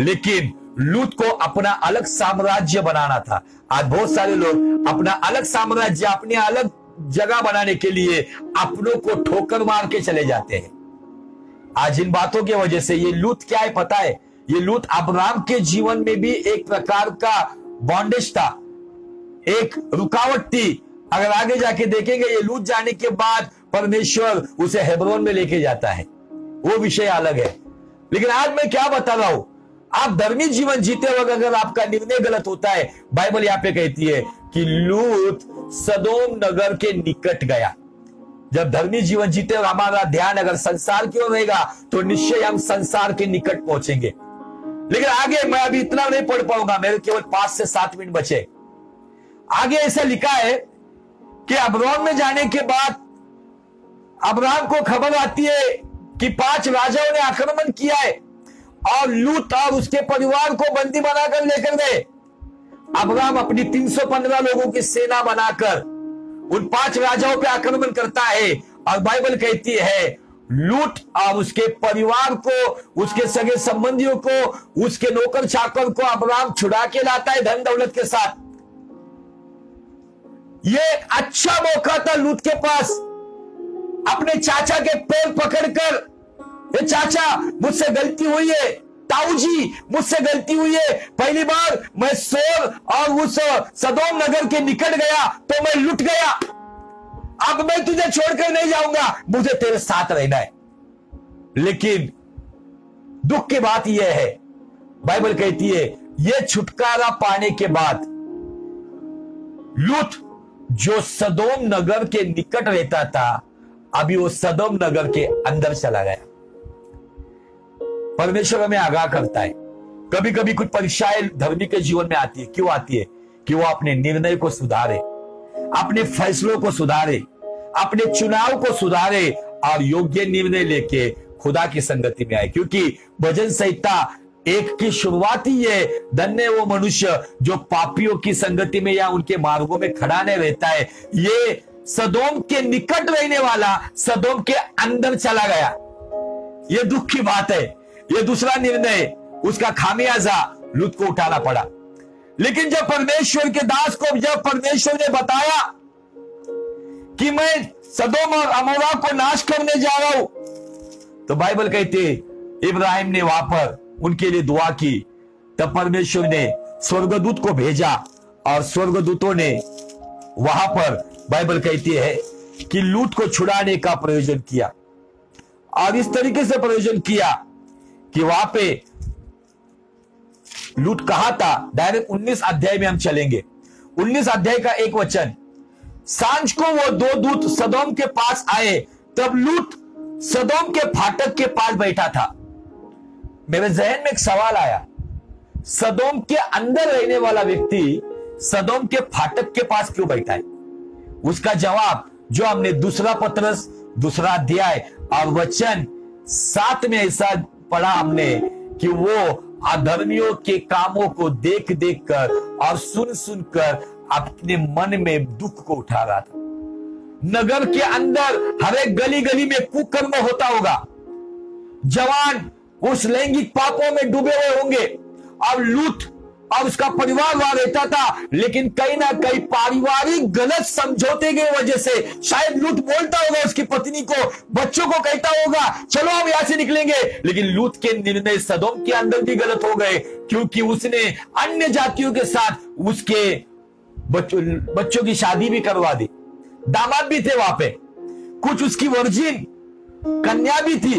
लेकिन लूत को अपना अलग साम्राज्य बनाना था। आज बहुत सारे लोग अपना अलग साम्राज्य, अपनी अलग जगह बनाने के लिए अपनों को ठोकर मार के चले जाते हैं। आज इन बातों की वजह से ये लूत क्या है पता है? ये लूत अब्राम के जीवन में भी एक प्रकार का बॉन्डेज था, एक रुकावट थी। अगर आगे जाके देखेंगे, ये लूत जाने के बाद परमेश्वर उसे हेब्रोन में लेके जाता है, वो विषय अलग है। लेकिन आज मैं क्या बता रहा हूं, आप धर्मी जीवन जीते वक्त अगर आपका निर्णय गलत होता है, बाइबल यहां पे कहती है कि लूत सदोम नगर के निकट गया। जब धर्मी जीवन जीते और हमारा ध्यान अगर संसार की ओर रहेगा तो निश्चय हम संसार के निकट पहुंचेंगे। लेकिन आगे मैं अभी इतना नहीं पढ़ पाऊंगा, मेरे केवल 5 से 7 मिनट बचे। आगे ऐसा लिखा है कि अब्राम में जाने के बाद अब्राम को खबर आती है कि 5 राजाओं ने आक्रमण किया है और लूत और उसके परिवार को बंदी बनाकर लेकर गए। अब्राम अपनी 315 लोगों की सेना बनाकर उन 5 राजाओं पे आक्रमण करता है और बाइबल कहती है लूत और उसके परिवार को, उसके सगे संबंधियों को, उसके नौकर चाकर को अब्राम छुड़ा के लाता है धन दौलत के साथ। यह अच्छा मौका था लूत के पास अपने चाचा के पैर पकड़कर, ये चाचा मुझसे गलती हुई है, ताऊ जी मुझसे गलती हुई है, पहली बार मैं सोर और उस सदोम नगर के निकट गया तो मैं लुट गया, अब मैं तुझे छोड़कर नहीं जाऊंगा, मुझे तेरे साथ रहना है। लेकिन दुख की बात यह है, बाइबल कहती है यह छुटकारा पाने के बाद लूत जो सदोम नगर के निकट रहता था, अभी वो सदोम नगर के अंदर चला गया। परमेश्वर हमें आगाह करता है, कभी कभी कुछ परीक्षाएं धर्मी के जीवन में आती है। क्यों आती है? कि वो अपने निर्णय को सुधारे, अपने फैसलों को सुधारे, अपने चुनाव को सुधारे और योग्य निर्णय लेके खुदा की संगति में आए। क्योंकि भजन संहिता 1 की शुरुआत ही है, धन्य वो मनुष्य जो पापियों की संगति में या उनके मार्गों में खड़ा नहीं रहता है। ये सदोम के निकट रहने वाला सदोम के अंदर चला गया। ये दुख की बात है। ये दूसरा निर्णय, उसका खामियाजा लूत को उठाना पड़ा। लेकिन जब परमेश्वर के दास को जब परमेश्वर ने बताया कि मैं सदोम और अमोरा को नाश करने जा रहा हूं, तो बाइबल कहती है इब्राहिम ने वहां पर उनके लिए दुआ की। तब परमेश्वर ने स्वर्गदूत को भेजा और स्वर्गदूतों ने वहां पर बाइबल कहती है कि लूत को छुड़ाने का प्रयोजन किया। और इस तरीके से प्रयोजन किया कि वहां पे लूत कहा था, डायरेक्ट 19 अध्याय में हम चलेंगे। 19 अध्याय का 1 वचन, सांझ को वो 2 दूत सदोम के पास आए, तब लूत सदोम के फाटक के पास बैठा था। मेरे जहन में एक सवाल आया, सदोम के अंदर रहने वाला व्यक्ति सदोम के फाटक के पास क्यों बैठा है? उसका जवाब जो हमने दूसरा पत्रस 2 अध्याय और वचन 7 में ऐसा पढ़ा हमने कि वो अधर्मियों के कामों को देख देख कर और सुन सुन कर अपने मन में दुख को उठा रहा था। नगर के अंदर हर एक गली गली में कुकर्म होता होगा, जवान उस लैंगिक पापों में डूबे हुए होंगे और लूत और उसका परिवार वहां रहता था। लेकिन कहीं ना कहीं पारिवारिक गलत समझौते की वजह से शायद लूत बोलता होगा उसकी पत्नी को, बच्चों को कहता होगा चलो हम यहां से निकलेंगे। लेकिन लूत के निर्णय सदोम के अंदर भी गलत हो गए, क्योंकि उसने अन्य जातियों के साथ उसके बच्चों की शादी भी करवा दी। दामाद भी थे वहां पे, कुछ उसकी वर्जिन कन्या भी थी।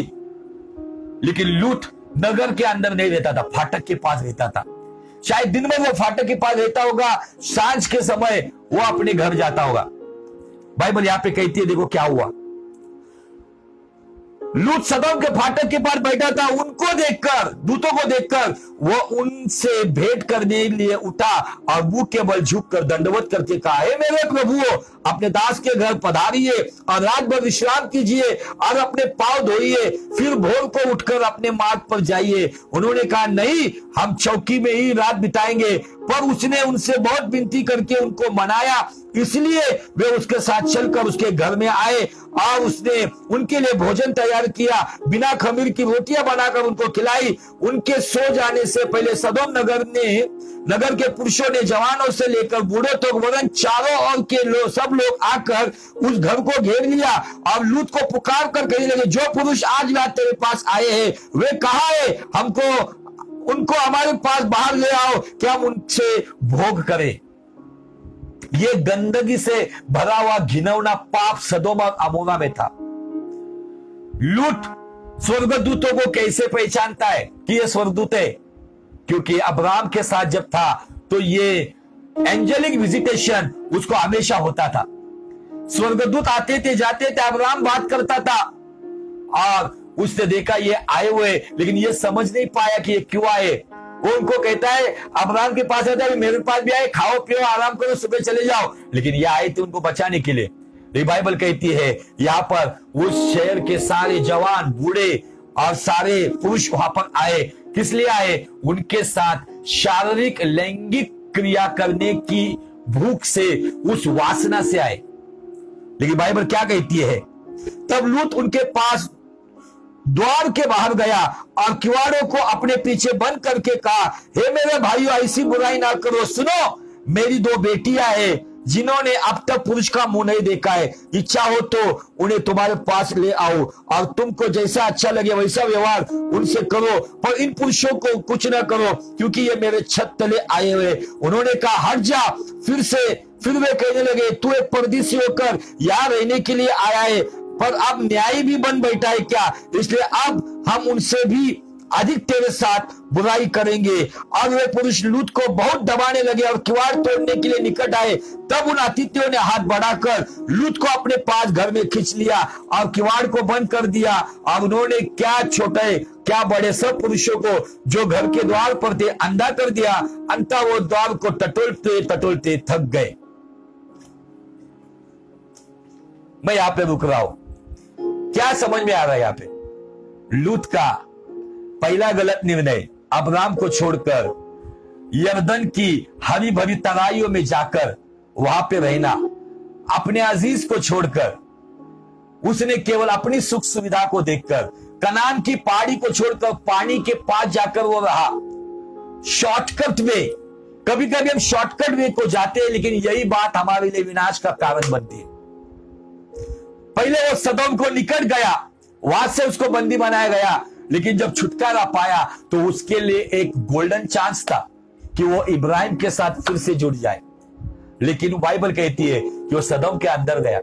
लेकिन लूत नगर के अंदर नहीं रहता था, फाटक के पास रहता था। शायद दिन में वो फाटक के पास रहता होगा, सांझ के समय वो अपने घर जाता होगा। बाइबल यहां पे कहती है, देखो क्या हुआ। लूत सदोम के फाटक के पास बैठा था, उनको देखकर, दूतों को देखकर वो उनसे भेंट करने के लिए उठा और मुंह के बल झुककर दंडवत करके कहा, हे मेरे प्रभुओं, अपने दास के घर पधारिए और रात भर विश्राम कीजिए और अपने पांव धोइए, फिर भोर को उठकर अपने मार्ग पर जाइए। उन्होंने कहा, नहीं, हम चौकी में ही रात बिताएंगे। पर उसने उनसे बहुत विनती करके उनको मनाया, इसलिए वे उसके साथ चलकर उसके घर में आए और उसने उनके लिए भोजन तैयार किया, बिना खमीर की रोटियां बनाकर उनको खिलाई। उनके सो जाने से पहले सदोम नगर के पुरुषों ने जवानों से लेकर बूढ़ों तक वरन चारों ओर के सब लोग आकर उस घर को घेर लिया और लूत को पुकार कर कहने लगे, जो पुरुष आज रात तेरे पास आए हैं वे कहाँ है? उनको हमारे पास बाहर ले आओ कि हम उनसे भोग करें। ये गंदगी से भरा हुआ घिनौना पाप सदोम और अमोरा में था। लूत स्वर्गदूतों को कैसे पहचानता है कि ये स्वर्गदूत है? क्योंकि अब्राहम के साथ जब था तो ये एंजेलिक विजिटेशन उसको हमेशा होता था। स्वर्गदूत आते थे, जाते थे, अब्राहम बात करता था और उसने देखा ये आए हुए, लेकिन ये समझ नहीं पाया कि ये क्यों आए। वो उनको कहता है, अब्राहम के पास आता है, मेरे पास भी आए, खाओ पियो आराम करो, सुबह चले जाओ। लेकिन ये आए थे उनको बचाने के लिए। ये बाइबल कहती है यहाँ पर उस शहर के सारे जवान, बूढ़े और सारे पुरुष वहां पर आए। किस लिए आए? उनके साथ शारीरिक लैंगिक क्रिया करने की भूख से, उस वासना से आए। लेकिन बाइबल क्या कहती है? तब लूत उनके पास द्वार के बाहर गया और किवाड़ों को अपने पीछे बंद करके कहा, हे मेरे भाइयों, ऐसी बुराई ना करो। सुनो, मेरी 2 बेटियां हैं, जिन्होंने अब तक पुरुष का मुंह नहीं देखा है, इच्छा हो तो उन्हें तुम्हारे पास ले आओ और तुमको जैसा अच्छा लगे वैसा व्यवहार उनसे करो, पर इन पुरुषों को कुछ ना करो क्योंकि ये मेरे छत तले आए हुए। उन्होंने कहा हट जा। फिर वे कहने लगे तू एक परदेशी होकर यहाँ रहने के लिए आया है, पर अब न्यायी भी बन बैठा है क्या? इसलिए अब हम उनसे भी अधिक तेरे साथ बुराई करेंगे। और वे पुरुष लूत को बहुत दबाने लगे और किवाड़ तोड़ने के लिए निकट आए। तब उन अतिथियों ने हाथ बढ़ाकर लूत को अपने पास घर में खींच लिया और किवाड़ को बंद कर दिया। और उन्होंने क्या छोटे क्या बड़े सब पुरुषों को जो घर के द्वार पर थे अंधा कर दिया। अंततः वो द्वार को टटोलते टटोलते थक गए। मैं यहां पे रुक रहा हूं। क्या समझ में आ रहा है? यहां पे लूत का पहला गलत निर्णय, अब्राम को छोड़कर यरदन की हरी भरी तराइयों में जाकर वहां पे रहना, अपने अजीज को छोड़कर, उसने केवल अपनी सुख सुविधा को देखकर कनान की पहाड़ी को छोड़कर पानी के पास जाकर वो रहा। शॉर्टकट वे, कभी कभी हम शॉर्टकट वे को जाते हैं, लेकिन यही बात हमारे लिए विनाश का कारण बनती है। पहले वो सदोम को निकट गया, वहां से उसको बंदी बनाया गया, लेकिन जब छुटकारा पाया तो उसके लिए एक गोल्डन चांस था कि वो इब्राहिम के साथ फिर से जुड़ जाए। लेकिन बाइबल कहती है कि वो सदोम के अंदर गया।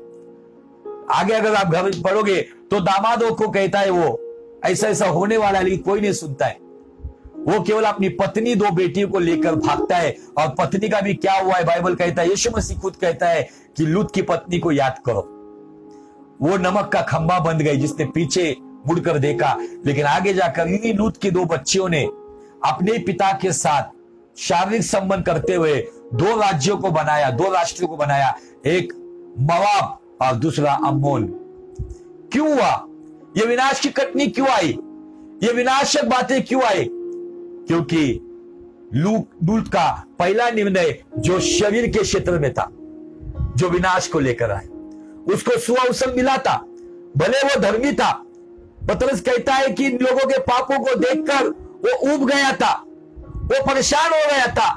आगे अगर आप घर पढ़ोगे तो दामादों को कहता है वो ऐसा ऐसा होने वाला है, लेकिन कोई नहीं सुनता है। वो केवल अपनी पत्नी दो बेटियों को लेकर भागता है। और पत्नी का भी क्या हुआ है? बाइबल कहता है, यीशु मसीह खुद कहता है कि लूत की पत्नी को याद करो। वो नमक का खंबा बन गई जिसने पीछे मुड़कर देखा। लेकिन आगे जाकर इन्हीं लूत की दो बच्चियों ने अपने पिता के साथ शारीरिक संबंध करते हुए दो राज्यों को बनाया, दो राष्ट्रों को बनाया, एक मोआब और दूसरा अम्मोन। क्यों हुआ? ये विनाश की कटनी क्यों आई? ये विनाशक बातें क्यों आई? क्योंकि लूत का पहला निर्णय जो शरीर के क्षेत्र में था, जो विनाश को लेकर आए, उसको सुअवसर मिला था। भले वो धर्मी था। पतरस कहता है कि इन लोगों के पापों को देखकर वो ऊब गया था, वो परेशान हो गया था,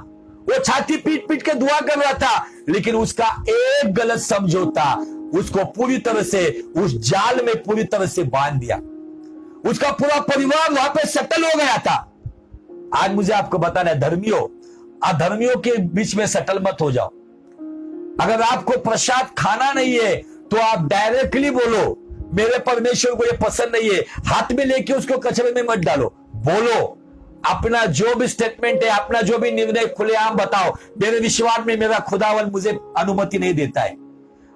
वो छाती पीट पीट के दुआ कर रहा था, लेकिन उसका एक गलत समझौता उसको पूरी तरह से उस जाल में पूरी तरह से बांध दिया। उसका पूरा परिवार वहां पे सेटल हो गया था। आज मुझे आपको बताना है, धर्मियों अधर्मियों के बीच में सेटल मत हो जाओ। अगर आपको प्रसाद खाना नहीं है तो आप डायरेक्टली बोलो मेरे परमेश्वर को ये पसंद नहीं है, हाथ में लेके उसको कचरे में मत डालो। बोलो अपना जो भी स्टेटमेंट है, अपना जो भी निर्णय खुलेआम बताओ, मेरे विश्वास में मेरा खुदावन मुझे अनुमति नहीं देता है।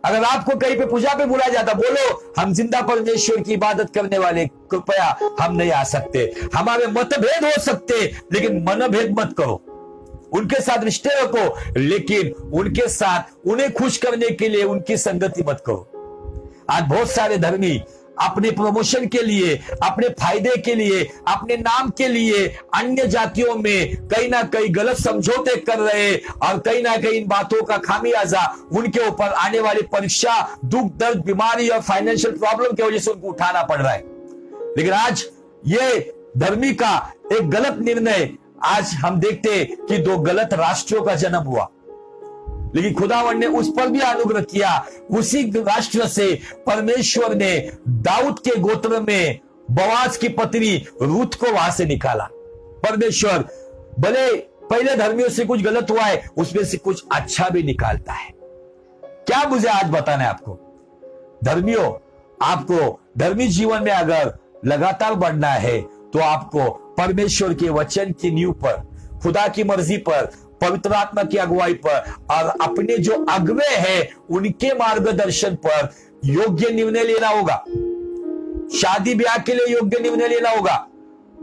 अगर आपको कहीं पे पूजा पे बुलाया जाता, बोलो हम जिंदा परमेश्वर की इबादत करने वाले, कृपया हम नहीं आ सकते। हमारे मतभेद हो सकते लेकिन मनभेद मत करो। उनके साथ रिश्ते रखो, लेकिन उनके साथ उन्हें खुश करने के लिए उनकी संगति मत करो। आज बहुत सारे धर्मी अपने प्रमोशन के लिए, अपने फायदे के लिए, अपने नाम के लिए अन्य जातियों में कहीं ना कहीं गलत समझौते कर रहे हैं, और कहीं ना कहीं इन बातों का खामियाजा उनके ऊपर आने वाली परीक्षा, दुख दर्द, बीमारी और फाइनेंशियल प्रॉब्लम की वजह से उनको उठाना पड़ रहा है। लेकिन आज ये धर्मी का एक गलत निर्णय, आज हम देखते हैं कि दो गलत राष्ट्रों का जन्म हुआ, लेकिन खुदावन ने उस पर भी अनुग्रह किया। उसी राष्ट्र से परमेश्वर ने दाऊद के गोत्र में बोआज की पत्नी रूत को वहां से निकाला। परमेश्वर भले पहले धर्मियों से कुछ गलत हुआ है, उसमें से कुछ अच्छा भी निकालता है। क्या मुझे आज बताना है आपको? धर्मियों, आपको धर्मी जीवन में अगर लगातार बढ़ना है तो आपको परमेश्वर के वचन की नींव पर, खुदा की मर्जी पर, पवित्र आत्मा की अगुवाई पर और अपने जो अगुवे हैं उनके मार्गदर्शन पर योग्य निर्णय लेना होगा। शादी ब्याह के लिए योग्य निर्णय लेना होगा।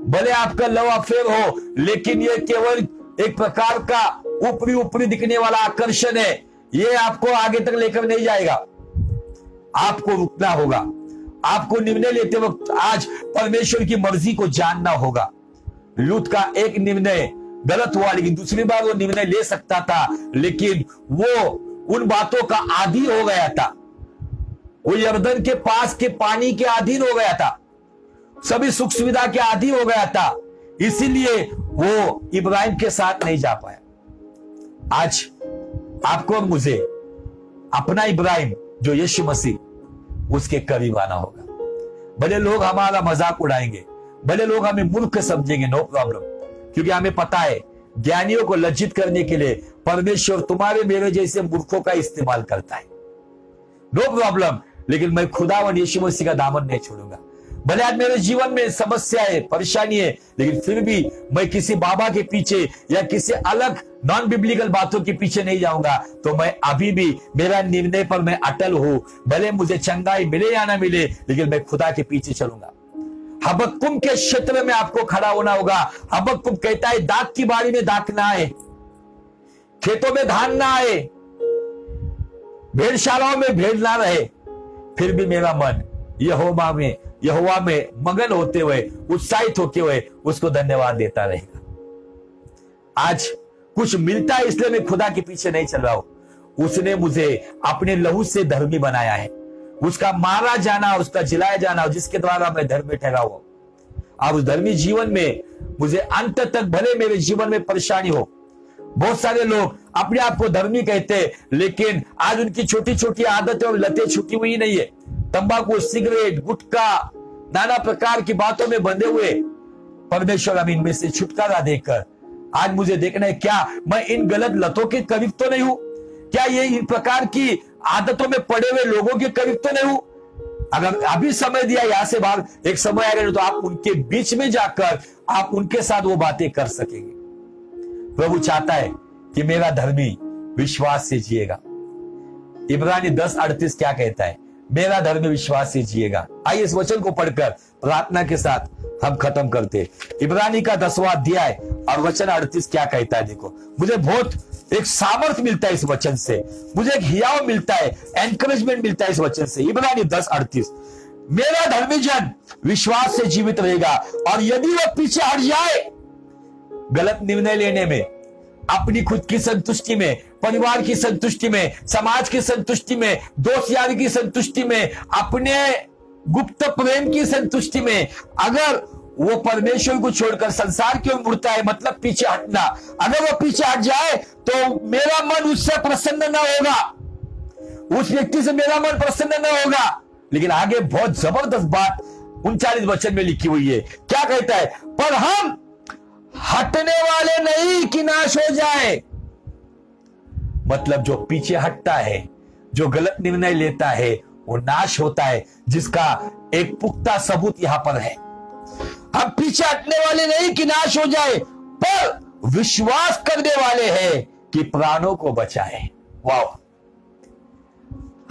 भले आपका लव अफेयर हो, लेकिन यह केवल एक प्रकार का ऊपरी दिखने वाला आकर्षण है, यह आपको आगे तक लेकर नहीं जाएगा। आपको रुकना होगा। आपको निर्णय लेते वक्त आज परमेश्वर की मर्जी को जानना होगा। लूत का एक निर्णय गलत हुआ, लेकिन दूसरी बार वो निर्णय ले सकता था, लेकिन वो उन बातों का आदी हो गया था। वो यरदन के पास के पानी के अधीन हो गया था, सभी सुख सुविधा के आदी हो गया था, इसीलिए वो इब्राहिम के साथ नहीं जा पाया। आज आपको और मुझे अपना इब्राहिम जो यीशु मसीह, उसके करीब आना होगा। भले लोग हमारा मजाक उड़ाएंगे, भले लोग हमें मूर्ख समझेंगे, नो प्रॉब्लम, क्योंकि हमें पता है ज्ञानियों को लज्जित करने के लिए परमेश्वर तुम्हारे मेरे जैसे मूर्खों का इस्तेमाल करता है, नो प्रॉब्लम। लेकिन मैं खुदावन यीशु मसीह का दामन नहीं छोड़ूंगा। भले आज मेरे जीवन में समस्या है, परेशानी है, लेकिन फिर भी मैं किसी बाबा के पीछे या किसी अलग नॉन बिब्लिकल बातों के पीछे नहीं जाऊंगा। तो मैं अभी भी मेरा निर्णय पर मैं अटल हूं। भले मुझे चंगाई मिले या ना मिले, लेकिन मैं खुदा के पीछे चलूंगा। हबक्कुम के क्षेत्र में आपको खड़ा होना होगा। हबक्कुम कहता है दाख की बारी में दाख ना आए, खेतों में धान ना आए, भेड़शालाओं में भेड़ ना रहे, फिर भी मेरा मन यहोवा में मगन होते हुए, उत्साहित होते हुए उसको धन्यवाद देता रहेगा। आज कुछ मिलता है इसलिए मैं खुदा के पीछे नहीं चल रहा हूं। उसने मुझे अपने लहू से धर्मी बनाया है। उसका मारा जाना, उसका जिलाया जाना, जिसके द्वारा मैं धर्मी ठहरा हुआ। अब उस धर्मी जीवन में मुझे अंत तक, भले मेरे जीवन में परेशानी हो। बहुत सारे लोग अपने आप को धर्मी कहते हैं, लेकिन आज उनकी छोटी छोटी आदतें और लतें छुटी हुई नहीं है। तंबाकू, सिगरेट, गुटखा, नाना प्रकार की बातों में बंधे हुए। परमेश्वर हमें इनमें से छुटकारा देकर आज मुझे देखना है, क्या मैं इन गलत लतों के करीब तो नहीं हूं? क्या ये इन प्रकार की आदतों में पड़े हुए लोगों के करीब तो नहीं हूं? अगर अभी समय दिया यहां से बाहर, एक समय आएगा तो आप उनके बीच में जाकर आप उनके साथ वो बातें कर सकेंगे। प्रभु चाहता है कि मेरा धर्मी विश्वास से जिएगा। इब्रानी 10:38 क्या कहता है? मेरा धर्मी विश्वास से जिएगा। आइए इस वचन को पढ़कर प्रार्थना के साथ हम खत्म करते। इब्रानी का 10वां अध्याय और वचन 38 क्या कहता है? देखो, मुझे बहुत एक सामर्थ्य मिलता है इस वचन से, मुझे एक हियाव मिलता है, एनकरेजमेंट मिलता है इस वचन से। इब्रानी 10:38, मेरा धर्मी जन विश्वास से जीवित रहेगा, और यदि वह पीछे हट जाए गलत निर्णय लेने में, अपनी खुद की संतुष्टि में, परिवार की संतुष्टि में, समाज की संतुष्टि में, दोस्त यारी की संतुष्टि में, अपने गुप्त प्रेम की संतुष्टि में, अगर वो परमेश्वर को छोड़कर संसार की ओर मुड़ता है, मतलब पीछे हटना, अगर वो पीछे हट जाए तो मेरा मन उससे प्रसन्न न होगा, उस व्यक्ति से मेरा मन प्रसन्न न होगा। लेकिन आगे बहुत जबरदस्त बात 39 वचन में लिखी हुई है। क्या कहता है? पर हम हटने वाले नहीं कि नाश हो जाए। मतलब जो पीछे हटता है, जो गलत निर्णय लेता है, वो नाश होता है, जिसका एक पुख्ता सबूत यहां पर है। हम पीछे हटने वाले नहीं कि नाश हो जाए, पर विश्वास करने वाले हैं कि प्राणों को बचाए। वाह!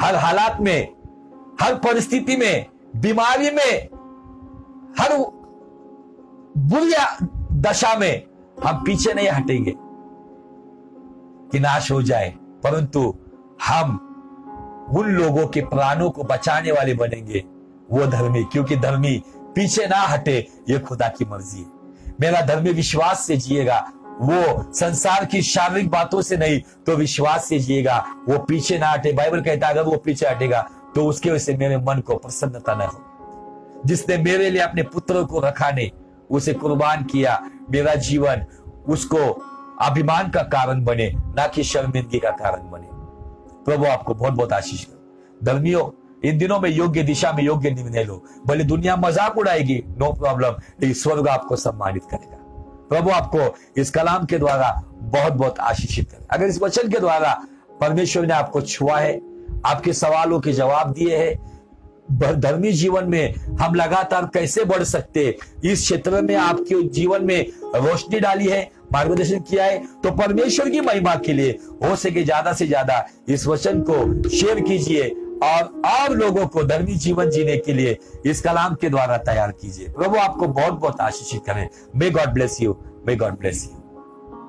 हर हालात में, हर परिस्थिति में, बीमारी में, हर बुरी दशा में हम पीछे नहीं हटेंगे कि नाश हो जाए, परंतु हम उन लोगों के प्राणों को बचाने वाले बनेंगे, वो धर्मी। क्योंकि धर्मी पीछे ना हटे, ये खुदा की मर्जी है। मेरा धर्मी विश्वास से जिएगा, वो संसार की शारीरिक बातों से नहीं, तो विश्वास से जिएगा। वो पीछे ना हटे। बाइबल कहता है अगर वो पीछे हटेगा तो उसके वजह से मेरे मन को प्रसन्नता न हो। जिसने मेरे लिए अपने पुत्र को रखाने उसे कुर्बान किया, मेरा जीवन उसको अभिमान का कारण बने, ना कि शर्मिंदगी का कारण बने। प्रभु आपको बहुत बहुत आशीष करे। धर्मियों, इन दिनों में योग्य दिशा में योग्य निर्णय लो। भले दुनिया मजाक उड़ाएगी, नो प्रॉब्लम, लेकिन स्वर्ग आपको सम्मानित करेगा। प्रभु आपको इस कलाम के द्वारा बहुत बहुत आशीषित करे। अगर इस वचन के द्वारा परमेश्वर ने आपको छुआ है, आपके सवालों के जवाब दिए हैं, धर्मी जीवन में हम लगातार कैसे बढ़ सकते, इस क्षेत्र में आपके जीवन में रोशनी डाली है, मार्गदर्शन किया है, तो परमेश्वर की महिमा के लिए हो सके ज्यादा से ज्यादा इस वचन को शेयर कीजिए और लोगों को धर्मी जीवन जीने के लिए इस कलाम के द्वारा तैयार कीजिए। प्रभु आपको बहुत बहुत आशीषित करें। May God bless you, may God bless you.